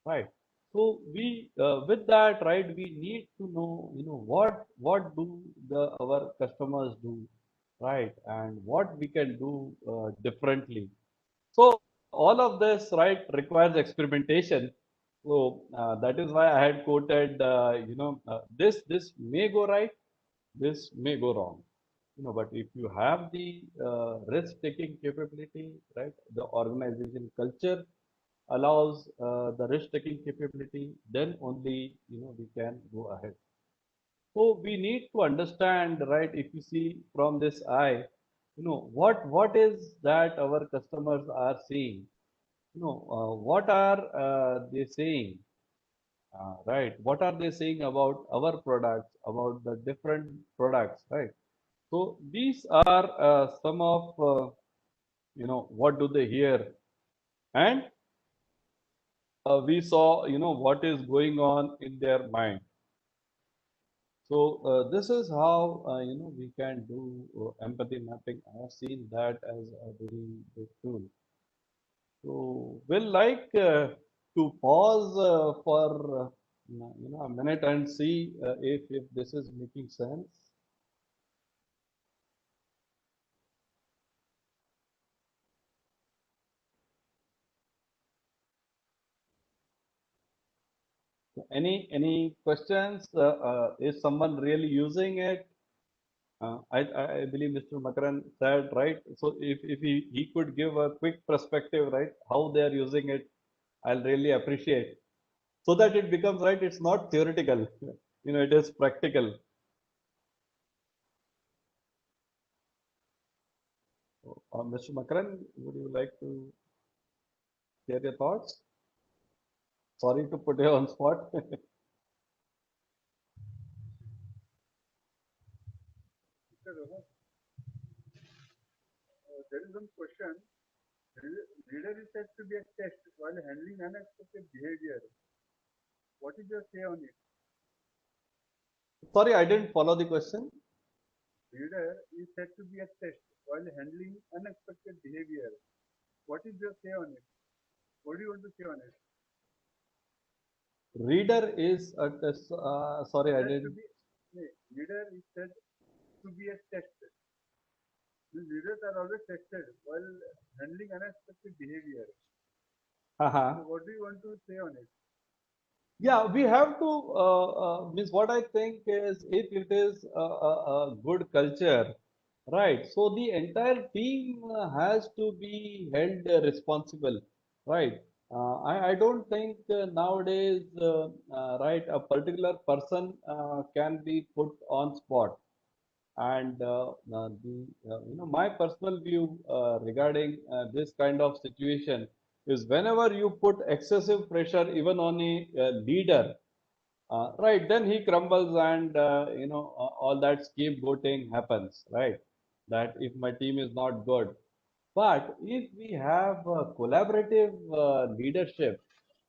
right? So we with that, right, we need to know what do the our customers do, right, and what we can do differently. So all of this, right, requires experimentation. So that is why I had quoted, this may go right, this may go wrong. But if you have the risk-taking capability, right, the organization culture allows the risk-taking capability, then only we can go ahead. So we need to understand, right? If you see from this eye, what is that our customers are seeing? What are they saying? Right? What are they saying about our products, about the different products, right? So these are some of what do they hear, and we saw what is going on in their mind. So this is how we can do empathy mapping. I have seen that as a very good tool. So we'll like to pause for a minute and see if this is making sense. Any questions? Is someone really using it? I believe Mr. Makaran said, right? So if he could give a quick perspective, right, how they are using it, I'll really appreciate, so that it becomes, right, it's not theoretical, it is practical. Mr. Makaran, would you like to share your thoughts? Sorry to put you on spot. Mr. Rohan, there is one question. Leader is said to be a test while handling unexpected behavior. What is your say on it? Sorry, I didn't follow the question. Leader is said to be a test while handling unexpected behavior. What is your say on it? What do you want to say on it? Reader is a sorry, I Said to didn't. be, leader is said to be a test. The leaders are always tested while handling unexpected behavior. So what do you want to say on it? Yeah, we have to, means what I think is, if it is a good culture, right? So the entire team has to be held responsible, right? I don't think nowadays, right, a particular person can be put on spot. And my personal view regarding this kind of situation is, whenever you put excessive pressure even on a leader, right, then he crumbles, and all that scapegoating happens, right? That if my team is not good, but if we have collaborative leadership,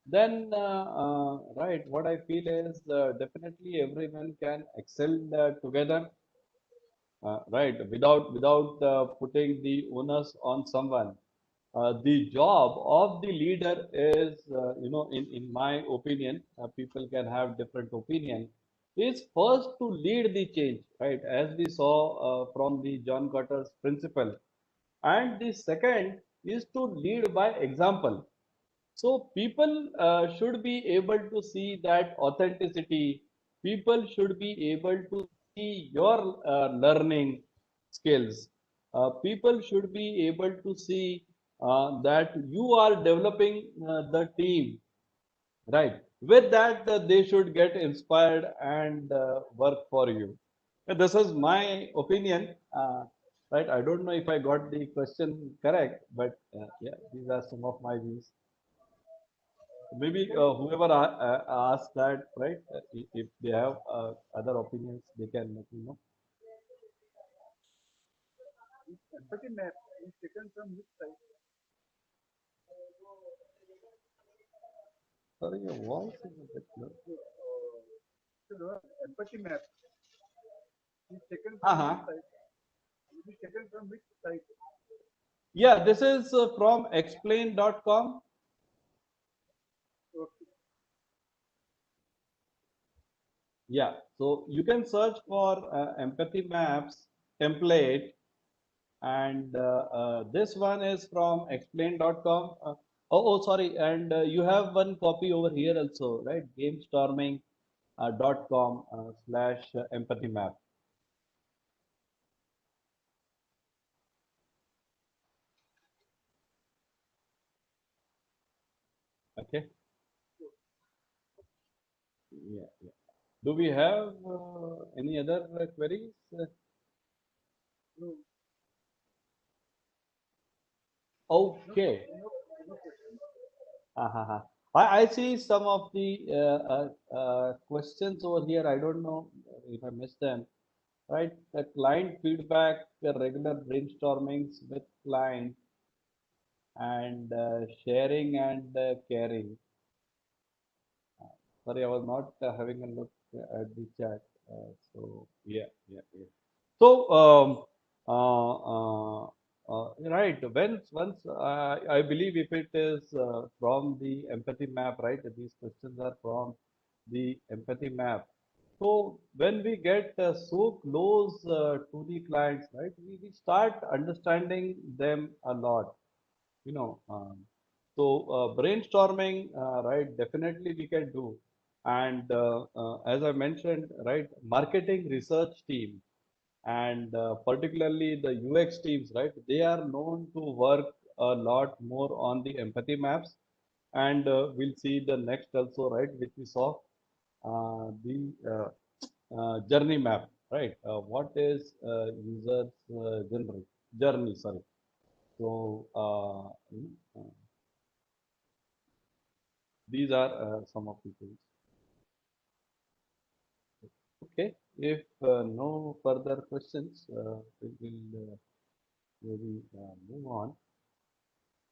then right, what I feel is definitely everyone can excel together, right, without putting the onus on someone. The job of the leader is, in my opinion, people can have different opinion, is first to lead the change, right? As we saw from the John Cotter's principle. And the second is to lead by example. So people should be able to see that authenticity. People should be able to see your learning skills. People should be able to see that you are developing the team, right? With that, they should get inspired and work for you. This is my opinion, right? I don't know if I got the question correct, but yeah, these are some of my views. Maybe whoever asked that, right? If they have other opinions, they can let me know. Empathy map is taken from which site? Sorry, your voice is a bit low. So the empathy map is taken from Uh-huh. which site? It is taken from which site? Yeah, this is from explain.com. Okay. Yeah, so you can search for empathy maps template, and this one is from explain.com. Sorry, and you have one copy over here also, right? Gamestorming.com slash empathy map. Okay. Yeah, yeah. Do we have any other queries? No, Okay. no question. Uh-huh. I see some of the questions over here. I don't know if I missed them. Right? The client feedback, the regular brainstormings with client, and sharing and caring. Sorry, I was not having a look at the chat. So yeah, yeah, yeah. So right. Once I believe if it is from the empathy map, right? These questions are from the empathy map. So when we get so close to the clients, right, we start understanding them a lot, you know. So brainstorming, right, definitely we can do. And as I mentioned, right, marketing research team and particularly the UX teams, right, they are known to work a lot more on the empathy maps. And we'll see the next also, right, which we saw the journey map, right? What is user's journey, sorry. So these are some of the things. Okay, if no further questions, we will maybe move on.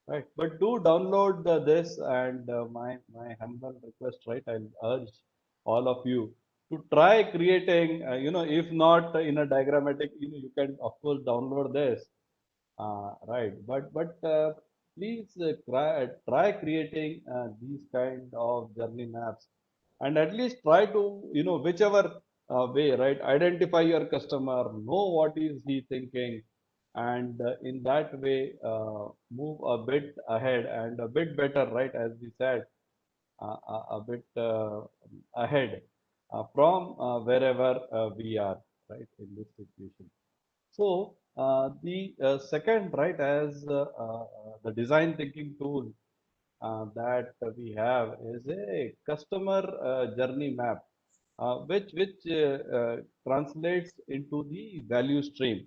Right, but do download this, and my humble request, right? I'll urge all of you to try creating, if not in a diagrammatic, you can of course download this, right? But please try creating these kind of journey maps, and at least try to, whichever way, right? Identify your customer, know what is he thinking, and in that way move a bit ahead and a bit better, right? As we said, a bit ahead from wherever we are, right, in this situation. So the second, right, as the design thinking tool that we have is a customer journey map, which translates into the value stream,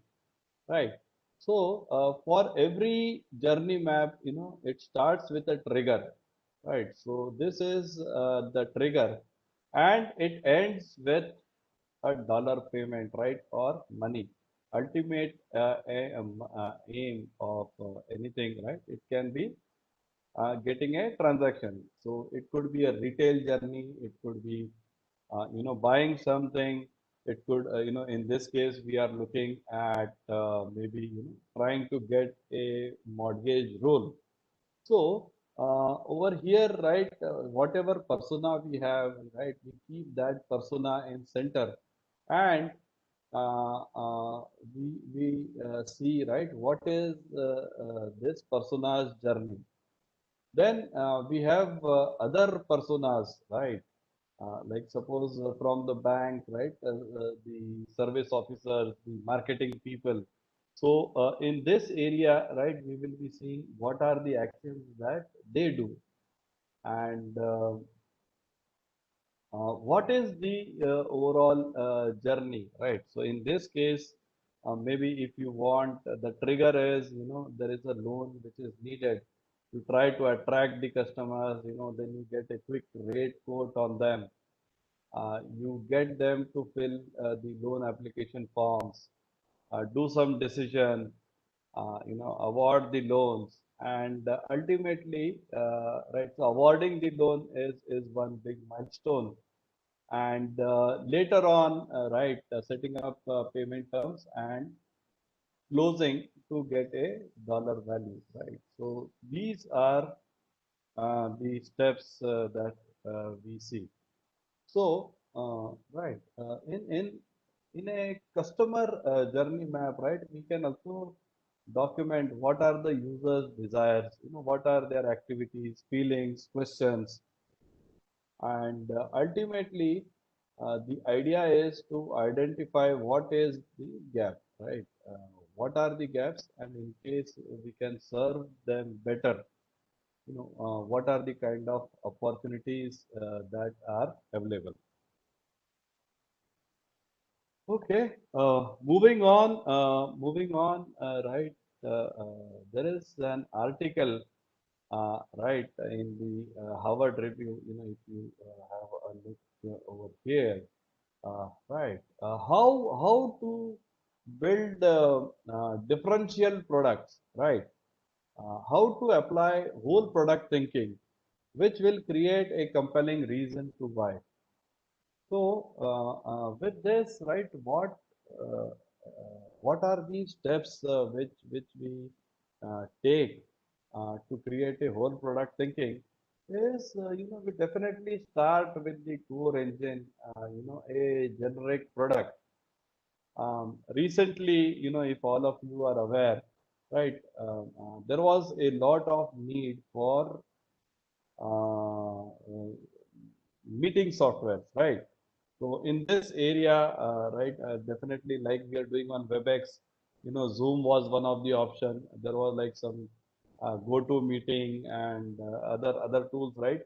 right? So for every journey map, it starts with a trigger, right? So this is the trigger, and it ends with a dollar payment, right, or money. Ultimate aim of anything, right? It can be getting a transaction. So it could be a retail journey. It could be, buying something. It could, in this case, we are looking at maybe, trying to get a mortgage loan. So over here, right, whatever persona we have, right, we keep that persona in center, and uh, uh, we see, right, what is this persona's journey. Then we have other personas, right? Like suppose from the bank, right? The service officers, the marketing people. So in this area, right, we will be seeing what are the actions that they do, and what is the overall journey, right? So in this case, maybe if you want, the trigger is, there is a loan which is needed. You try to attract the customers, then you get a quick rate quote on them. You get them to fill the loan application forms, do some decision, award the loans, and ultimately, right, so awarding the loan is one big milestone, and later on, right, setting up payment terms and closing to get a dollar value, right? So these are the steps that we see. So right, in a customer journey map, right, we can also document what are the users desires, what are their activities, feelings, questions, and ultimately, the idea is to identify what is the gap, right? What are the gaps, and in case we can serve them better, what are the kind of opportunities that are available. Okay, moving on, right? There is an article, right, in the Harvard Review. If you have a look over here, right, how to build differential products, right? How to apply whole product thinking, which will create a compelling reason to buy. So, with this, right, what are the steps which we take to create a whole product thinking? Is we definitely start with the core engine, a generic product. Recently, if all of you are aware, right, there was a lot of need for meeting softwares, right? So in this area, right, definitely like we are doing on WebEx, Zoom was one of the option. There was like some go-to meeting and other tools, right?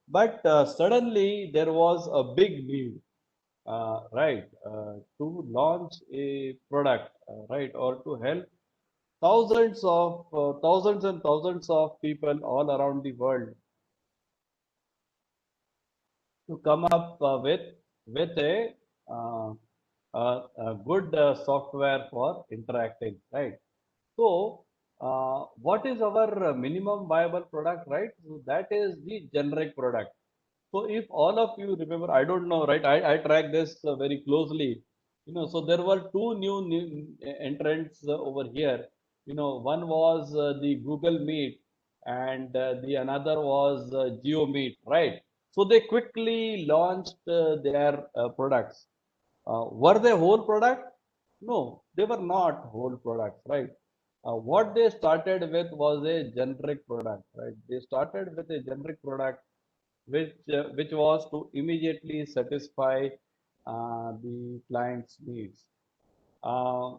But suddenly there was a big need, right, to launch a product, right, or to help thousands and thousands of people all around the world to come up with uh, a good software for interacting, right? So, what is our minimum viable product, right? So that is the generic product. So if all of you remember, I don't know, right? I track this very closely. So there were two new entrants over here. One was the Google Meet, and the another was Geo Meet, right? So they quickly launched their products. Were they whole product? No, they were not whole products, right? What they started with was a generic product, right? They started with a generic product which was to immediately satisfy the client's needs. Uh,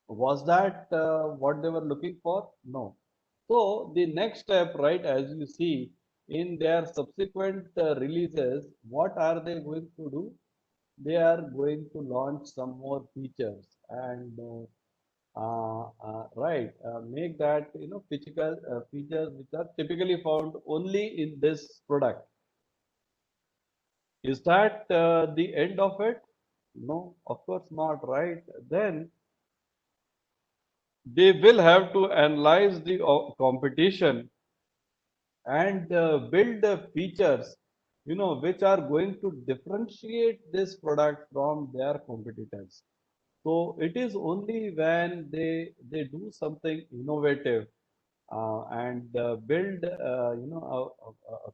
was that what they were looking for? No. So the next step, right, as you see in their subsequent releases, what are they going to do? They are going to launch some more features and right, make that physical features which are typically found only in this product. Is that the end of it? No, of course not, right? Then they will have to analyze the competition and build the features, which are going to differentiate this product from their competitors. So it is only when they do something innovative, and build a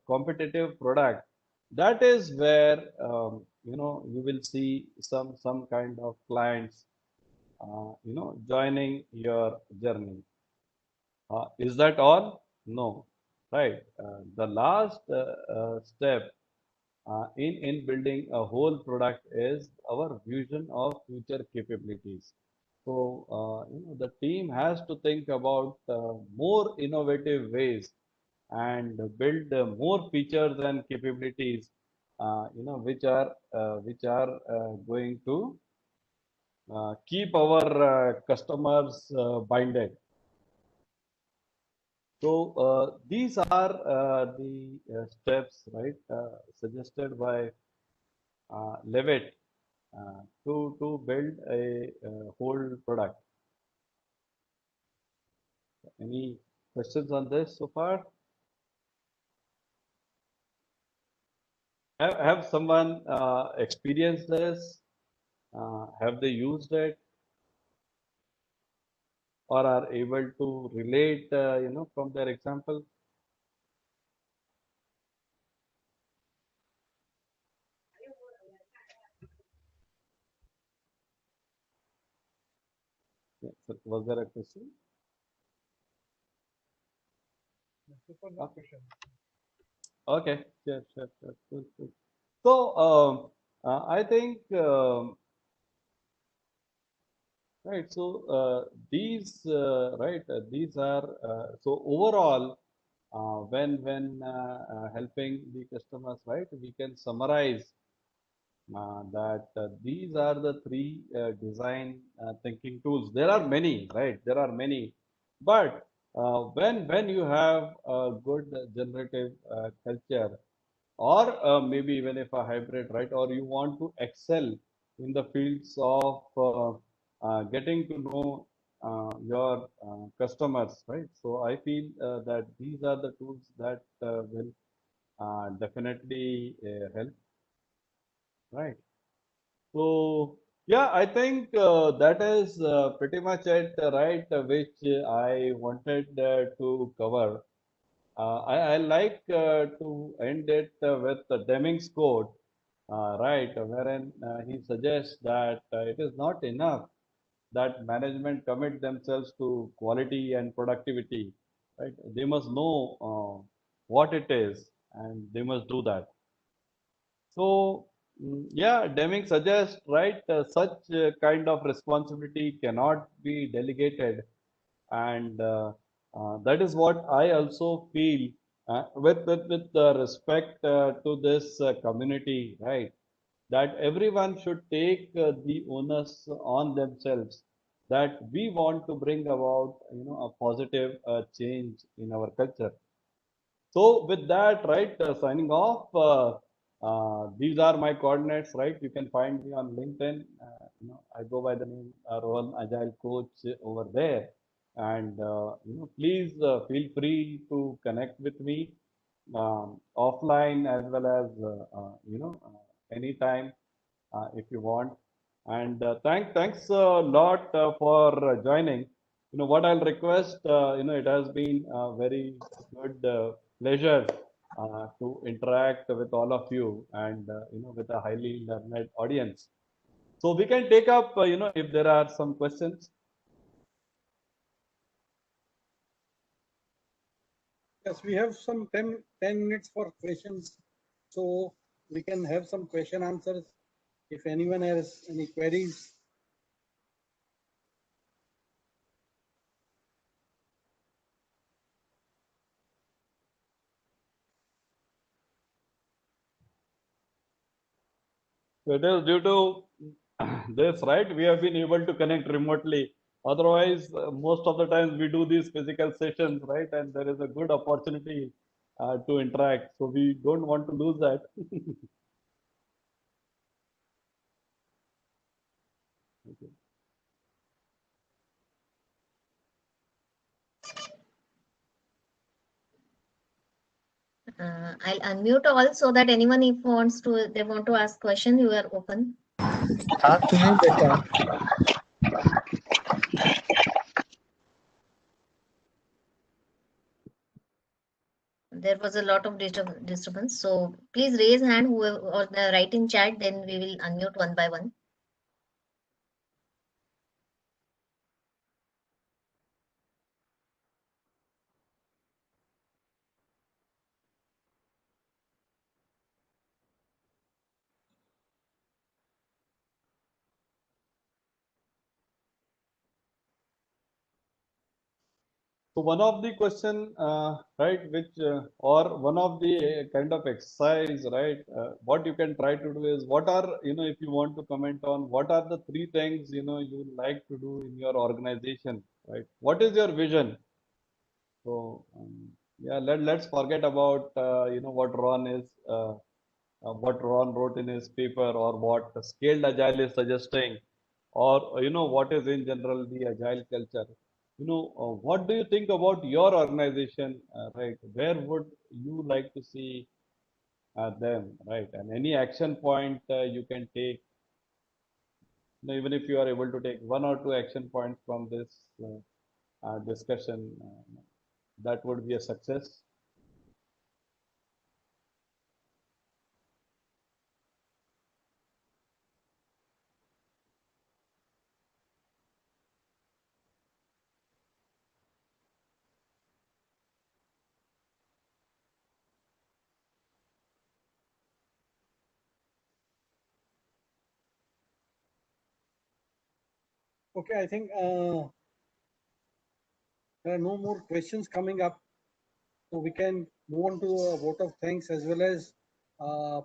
competitive product, that is where you will see some kind of clients joining your journey. Is that all? No, right? The last step in building a whole product is our vision of future capabilities. So, the team has to think about more innovative ways and build more features and capabilities, which are going to keep our customers binded. So these are the steps, right, suggested by Levitt to build a whole product. Any questions on this so far? Have someone experienced this? Have they used it, or are able to relate, from their example? Yeah, so was there a question? Super good question. Okay, sure. Good. So, I think, right. So, these are, so overall, when helping the customers, right, we can summarize that these are the three design thinking tools. There are many, right? There are many, but when you have a good generative culture, or maybe even if a hybrid, right, or you want to excel in the fields of getting to know your customers, right? So I feel that these are the tools that will definitely help, right? So yeah, I think that is pretty much it, right, which I wanted to cover. I like to end it with Deming's quote, right, wherein he suggests that it is not enough that management commit themselves to quality and productivity, right? They must know what it is, and they must do that. So, yeah, Deming suggests, right, such kind of responsibility cannot be delegated, and that is what I also feel with respect to this community, right? That everyone should take the onus on themselves. That we want to bring about, a positive change in our culture. So with that, right, signing off. These are my coordinates, right? You can find me on LinkedIn. I go by the name Rohan Agile Coach over there, and please feel free to connect with me offline as well as anytime if you want. And thanks a lot for joining. What I'll request, it has been a very good pleasure to interact with all of you, and with a highly learned audience. So we can take up, if there are some questions. Yes, we have some 10 minutes for questions. So we can have some question answers. If anyone has any queries. So it is due to this, right? We have been able to connect remotely. Otherwise, most of the times we do these physical sessions, right? And there is a good opportunity to interact. So we don't want to lose that. Okay. I'll unmute all so that anyone if they want to ask question, you are open. there was a lot of disturbance. So please raise hand whoever, or write in chat, then we will unmute one by one. So one of the question, right, which or one of the kind of exercise, right, what you can try to do is what are, if you want to comment on what are the three things, you like to do in your organization, right? What is your vision? So yeah, let's forget about, what Ron is, what Ron wrote in his paper or what Scaled Agile is suggesting, or what is in general the agile culture. What do you think about your organization, right? Where would you like to see them, right? And any action point you can take, even if you are able to take one or two action points from this discussion, that would be a success. Okay, I think there are no more questions coming up. So we can move on to a vote of thanks as well as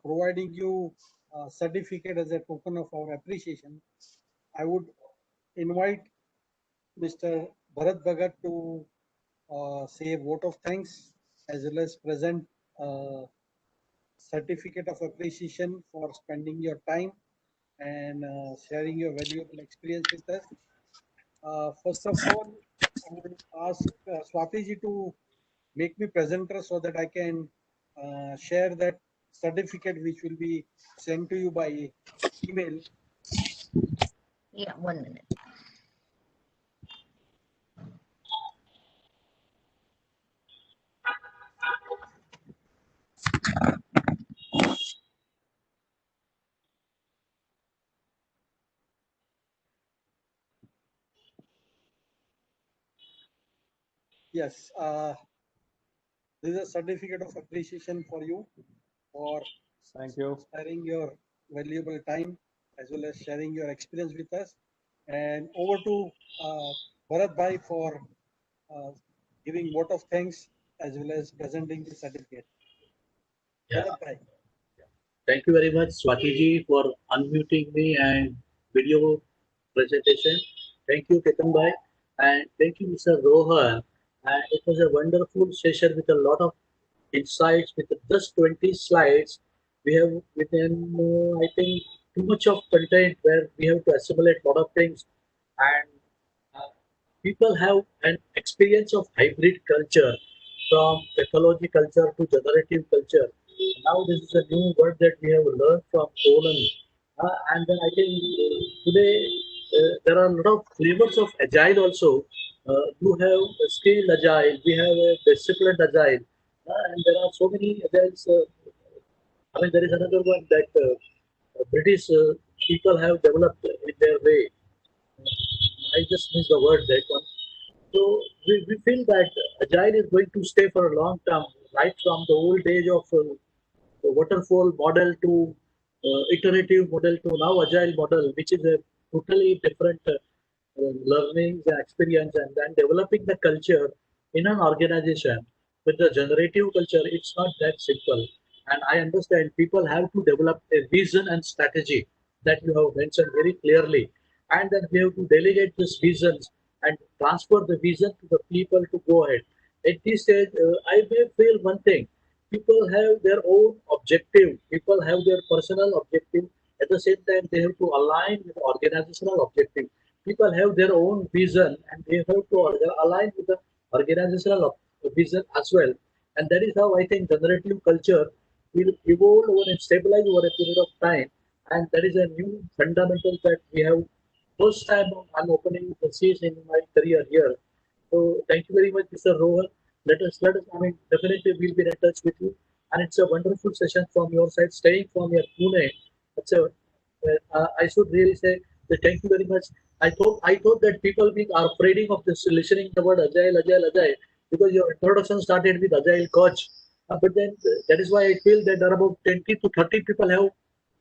providing you a certificate as a token of our appreciation. I would invite Mr. Bharat Bhagat to say a vote of thanks as well as present certificate of appreciation for spending your time and sharing your valuable experience with us. First of all, I will ask Swati to make me presenter so that I can share that certificate which will be sent to you by email. Yeah, 1 minute. Yes, this is a certificate of appreciation for you for Thank you. sharing your valuable time as well as sharing your experience with us. And over to Bharat Bhai for giving vote of thanks as well as presenting the certificate. Yeah. Bharat Bhai. Thank you very much, Swati for unmuting me and video presentation. Thank you, Ketan Bhai, and thank you, Mr. Rohan. It was a wonderful session with a lot of insights. With just 20 slides, we have within, I think, too much of content where we have to assimilate a lot of things. And people have an experience of hybrid culture from pathology culture to generative culture. Now this is a new word that we have learned from Poland. And then I think today there are a lot of flavors of agile also. You have a skilled agile, we have a disciplined agile, and there are so many agiles. I mean, there is another one that British people have developed in their way. I just missed the word that one. So we feel that agile is going to stay for a long term, right from the old age of the waterfall model to iterative model to now agile model, which is a totally different learning experience, and then developing the culture in an organization with the generative culture. It's not that simple, and I understand people have to develop a vision and strategy that you have mentioned very clearly, and then we have to delegate these visions and transfer the vision to the people to go ahead. At this stage, I may feel one thing: people have their own objective, people have their personal objective. At the same time, they have to align with organizational objective. People have their own vision and they have to align with the organizational vision as well. And that is how I think generative culture will evolve over and stabilize over a period of time. And that is a new fundamental that we have. First time I'm opening the seas in my career here. So thank you very much, Mr. Rohan. Let us, I mean, definitely we'll be in touch with you. And it's a wonderful session from your side, staying from your Pune. It's a, I should really say that thank you very much. I thought that people are afraid of this listening the word agile, because your introduction started with agile coach. But then that is why I feel that there are about 20 to 30 people have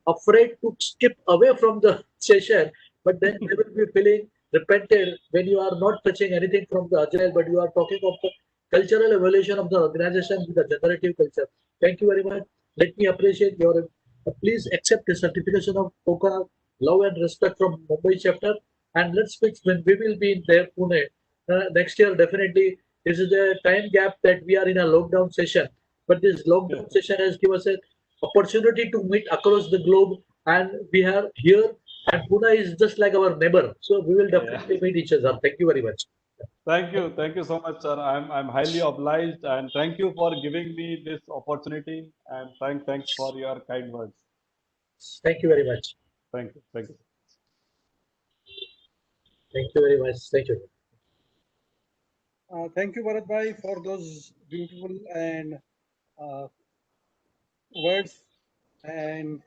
afraid to skip away from the session, but then they will be feeling repented when you are not touching anything from the agile, but you are talking of the cultural evolution of the organization with the generative culture. Thank you very much. Let me appreciate your. Please accept the certification of Kokana Love and Respect from Mumbai chapter, and let's fix when we will be in there Pune next year. Definitely, this is the time gap that we are in a lockdown session, but this lockdown session has given us a opportunity to meet across the globe, and we are here, and Pune is just like our neighbor, so we will definitely meet each other. Thank you very much. Thank you so much, sir. I'm highly obliged, and thank you for giving me this opportunity, and thanks for your kind words. Thank you very much. Thank you. Thank you very much. Thank you. Thank you, Bharat Bhai, for those beautiful and words. And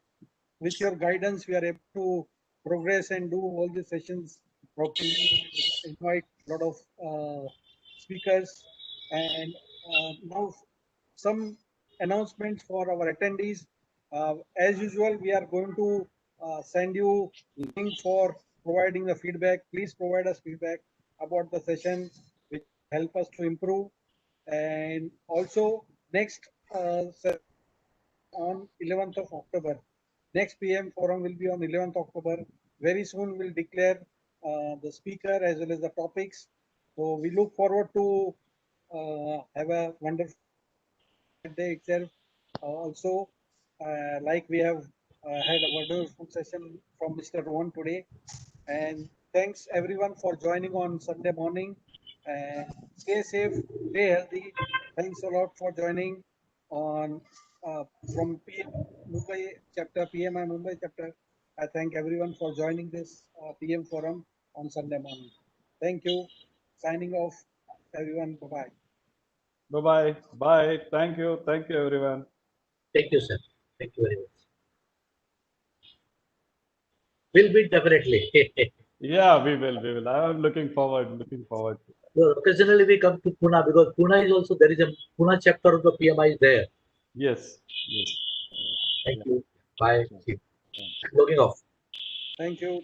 with your guidance, we are able to progress and do all the sessions properly. Invite a lot of speakers. And now some announcements for our attendees. As usual, we are going to send you link for providing the feedback. Please provide us feedback about the session, which help us to improve. And also next on 11th of October. Next PM forum will be on 11th October. Very soon we'll declare the speaker as well as the topics. So we look forward to have a wonderful day itself. Also, like we have had a wonderful session from Mr. Rohan today. And thanks everyone for joining on Sunday morning. And stay safe, stay healthy. Thanks a lot for joining on from Mumbai chapter, PMI Mumbai chapter. I thank everyone for joining this PM forum on Sunday morning. Thank you. Signing off, everyone. Bye-bye. Bye-bye. Bye. Thank you, everyone. Thank you, sir. Thank you very much. We'll meet definitely. Yeah, we will. I'm looking forward. So occasionally we come to Pune because Pune is also, there is a Pune chapter of the PMI is there. Yes. Thank you. Bye. Logging off. Thank you.